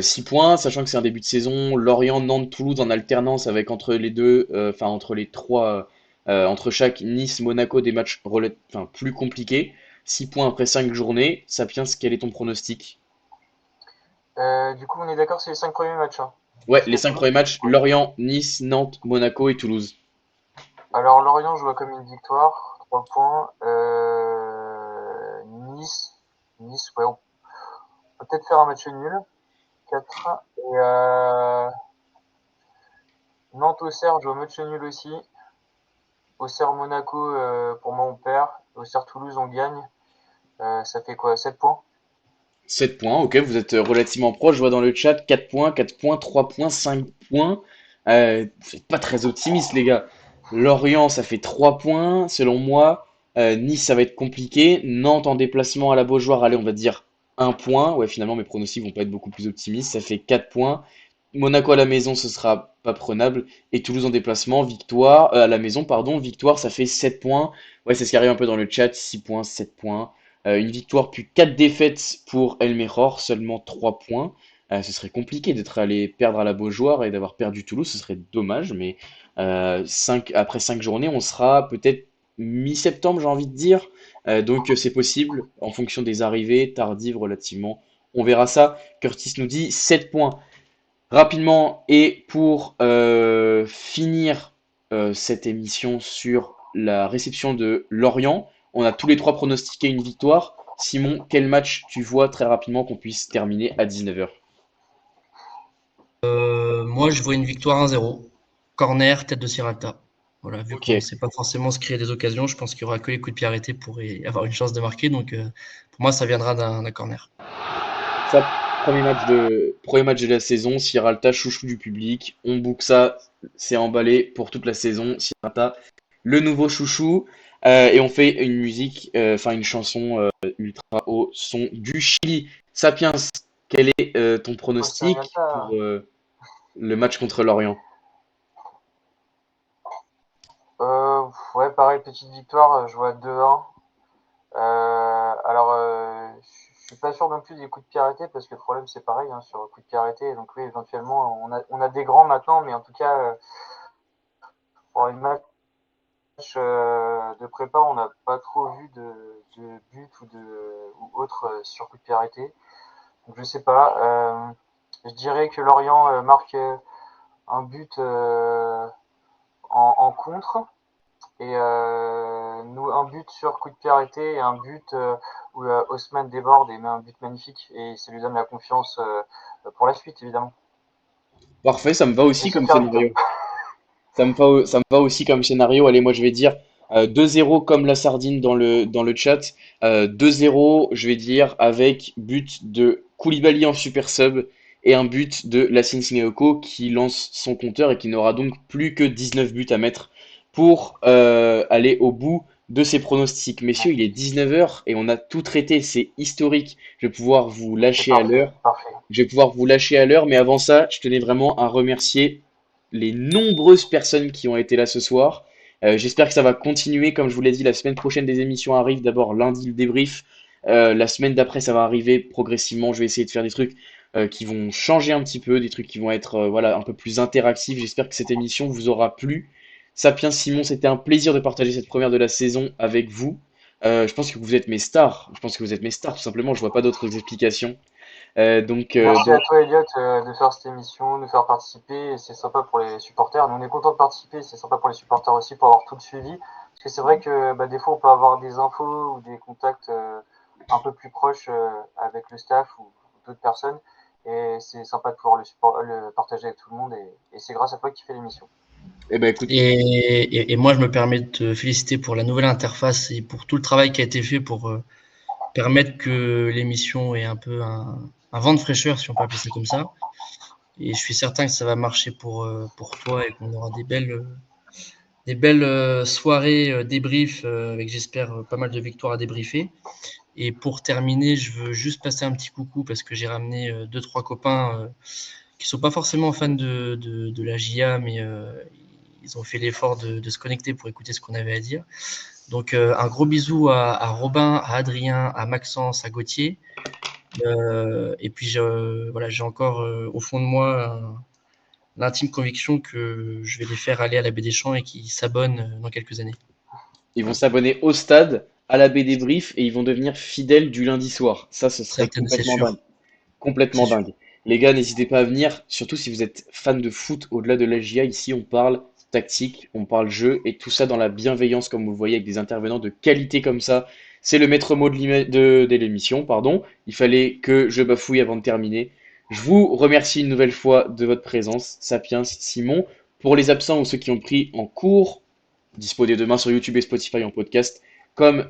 6 points, sachant que c'est un début de saison, Lorient, Nantes, Toulouse en alternance avec entre les deux, enfin entre les trois, entre chaque Nice, Monaco, des matchs enfin, plus compliqués. 6 points après 5 journées. Sapiens, quel est ton pronostic? Du coup, on est d'accord, c'est les 5 premiers matchs. Hein. Ouais, Parce les que 5 Toulouse. premiers matchs, Lorient, Nice, Nantes, Monaco et Toulouse. Alors, Lorient, je vois comme une victoire, 3 points. Nice, ouais, on peut peut-être faire un match nul, 4. Et Nantes-Auxerre, je vois match nul aussi. Auxerre-Monaco, pour moi, on perd. Auxerre-Toulouse, on gagne. Ça fait quoi, 7 points? 7 points, ok, vous êtes relativement proche. Je vois dans le chat 4 points, 3 points, 5 points. Vous n'êtes pas très optimiste, les gars. Lorient, ça fait 3 points, selon moi. Nice, ça va être compliqué. Nantes en déplacement à la Beaujoire, allez, on va dire 1 point. Ouais, finalement, mes pronostics vont pas être beaucoup plus optimistes. Ça fait 4 points. Monaco à la maison, ce sera pas prenable. Et Toulouse en déplacement, victoire, à la maison, pardon, victoire, ça fait 7 points. Ouais, c'est ce qui arrive un peu dans le chat, 6 points, 7 points. Une victoire puis 4 défaites pour El Meror, seulement 3 points. Ce serait compliqué d'être allé perdre à la Beaujoire et d'avoir perdu Toulouse, ce serait dommage, mais après 5 journées, on sera peut-être mi-septembre, j'ai envie de dire. Donc c'est possible, en fonction des arrivées tardives relativement. On verra ça. Curtis nous dit 7 points. Rapidement, et pour finir cette émission sur la réception de Lorient, on a tous les trois pronostiqué une victoire. Simon, quel match tu vois très rapidement qu'on puisse terminer à 19h? Moi, je vois une victoire 1-0. Corner, tête de Sierralta. Voilà, vu Ok, qu'on ne sait pas forcément se créer des occasions, je pense qu'il n'y aura que les coups de pied arrêtés pour avoir une chance de marquer. Donc, pour moi, ça viendra d'un corner. ça, premier match de la saison, Sierralta, chouchou du public. On book ça, c'est emballé pour toute la saison. Sierralta, le nouveau chouchou. Et on fait une musique, enfin une chanson ultra au son du Chili. Sapiens, quel est ton Oh, c'est rien pronostic pour ça. le match contre Lorient? Ouais, pareil, petite victoire, je vois 2-1. Alors, je suis pas sûr non plus des coups de pied arrêtés parce que le problème c'est pareil hein, sur le coup de pied arrêté. Donc oui, éventuellement, on a des grands maintenant, mais en tout cas, pour les matchs de prépa, on n'a pas trop vu de but ou autre sur coup de pied arrêté. Donc je sais pas. Je dirais que Lorient marque un but en contre. Et nous, un but sur coup de pied arrêté et un but où Haussmann déborde et met un but magnifique. Et ça lui donne la confiance pour la suite, évidemment. Parfait, ça me va Et aussi se comme faire victoire. scénario. Ça me va aussi comme scénario. Allez, moi je vais dire 2-0 comme la sardine dans le chat. 2-0, je vais dire, avec but de Koulibaly en super sub et un but de Lassine Sissoko qui lance son compteur et qui n'aura donc plus que 19 buts à mettre pour aller au bout de ses pronostics. Messieurs, il est 19 h et on a tout traité, c'est historique. Je vais pouvoir vous C'est lâcher à parfait, l'heure. parfait. Je vais pouvoir vous lâcher à l'heure, mais avant ça, je tenais vraiment à remercier les nombreuses personnes qui ont été là ce soir. J'espère que ça va continuer. Comme je vous l'ai dit, la semaine prochaine, des émissions arrivent. D'abord, lundi, le débrief. La semaine d'après, ça va arriver progressivement. Je vais essayer de faire des trucs qui vont changer un petit peu, des trucs qui vont être voilà, un peu plus interactifs. J'espère que cette émission vous aura plu. Sapiens Simon, c'était un plaisir de partager cette première de la saison avec vous. Je pense que vous êtes mes stars. Je pense que vous êtes mes stars, tout simplement. Je vois pas d'autres explications. Merci Donc, à toi, Elliot, de faire cette émission, de faire participer. Et c'est sympa pour les supporters. Nous, on est content de participer. C'est sympa pour les supporters aussi pour avoir tout le suivi. Parce que c'est vrai que des fois, on peut avoir des infos ou des contacts un peu plus proches avec le staff ou d'autres personnes. Et c'est sympa de pouvoir le partager avec tout le monde. Et c'est grâce à toi qui fais l'émission. eh ben, écoute, Et moi, je me permets de te féliciter pour la nouvelle interface et pour tout le travail qui a été fait pour permettre que l'émission ait un peu un vent de fraîcheur, si on peut appeler ça comme ça. Et je suis certain que ça va marcher pour toi et qu'on aura des belles soirées débrief avec, j'espère, pas mal de victoires à débriefer. Et pour terminer, je veux juste passer un petit coucou parce que j'ai ramené 2-3 copains qui sont pas forcément fans de la JA, mais ils ont fait l'effort de se connecter pour écouter ce qu'on avait à dire. Donc un gros bisou à Robin, à Adrien, à Maxence, à Gauthier. Et puis voilà, j'ai encore au fond de moi l'intime conviction que je vais les faire aller à la Baie des Champs et qu'ils s'abonnent dans quelques années. ils vont s'abonner au stade, à la baie des Briefs et ils vont devenir fidèles du lundi soir. Ça, ce serait C'est complètement sûr, dingue. Complètement c'est sûr. dingue. Les gars, n'hésitez pas à venir, surtout si vous êtes fan de foot au-delà de l'AGA. Ici, on parle tactique, on parle jeu et tout ça dans la bienveillance, comme vous le voyez, avec des intervenants de qualité comme ça. C'est le maître mot de l'émission, pardon. Il fallait que je bafouille avant de terminer. Je vous remercie une nouvelle fois de votre présence, Sapiens, Simon. Pour les absents ou ceux qui ont pris en cours, dispo dès demain sur YouTube et Spotify en podcast, comme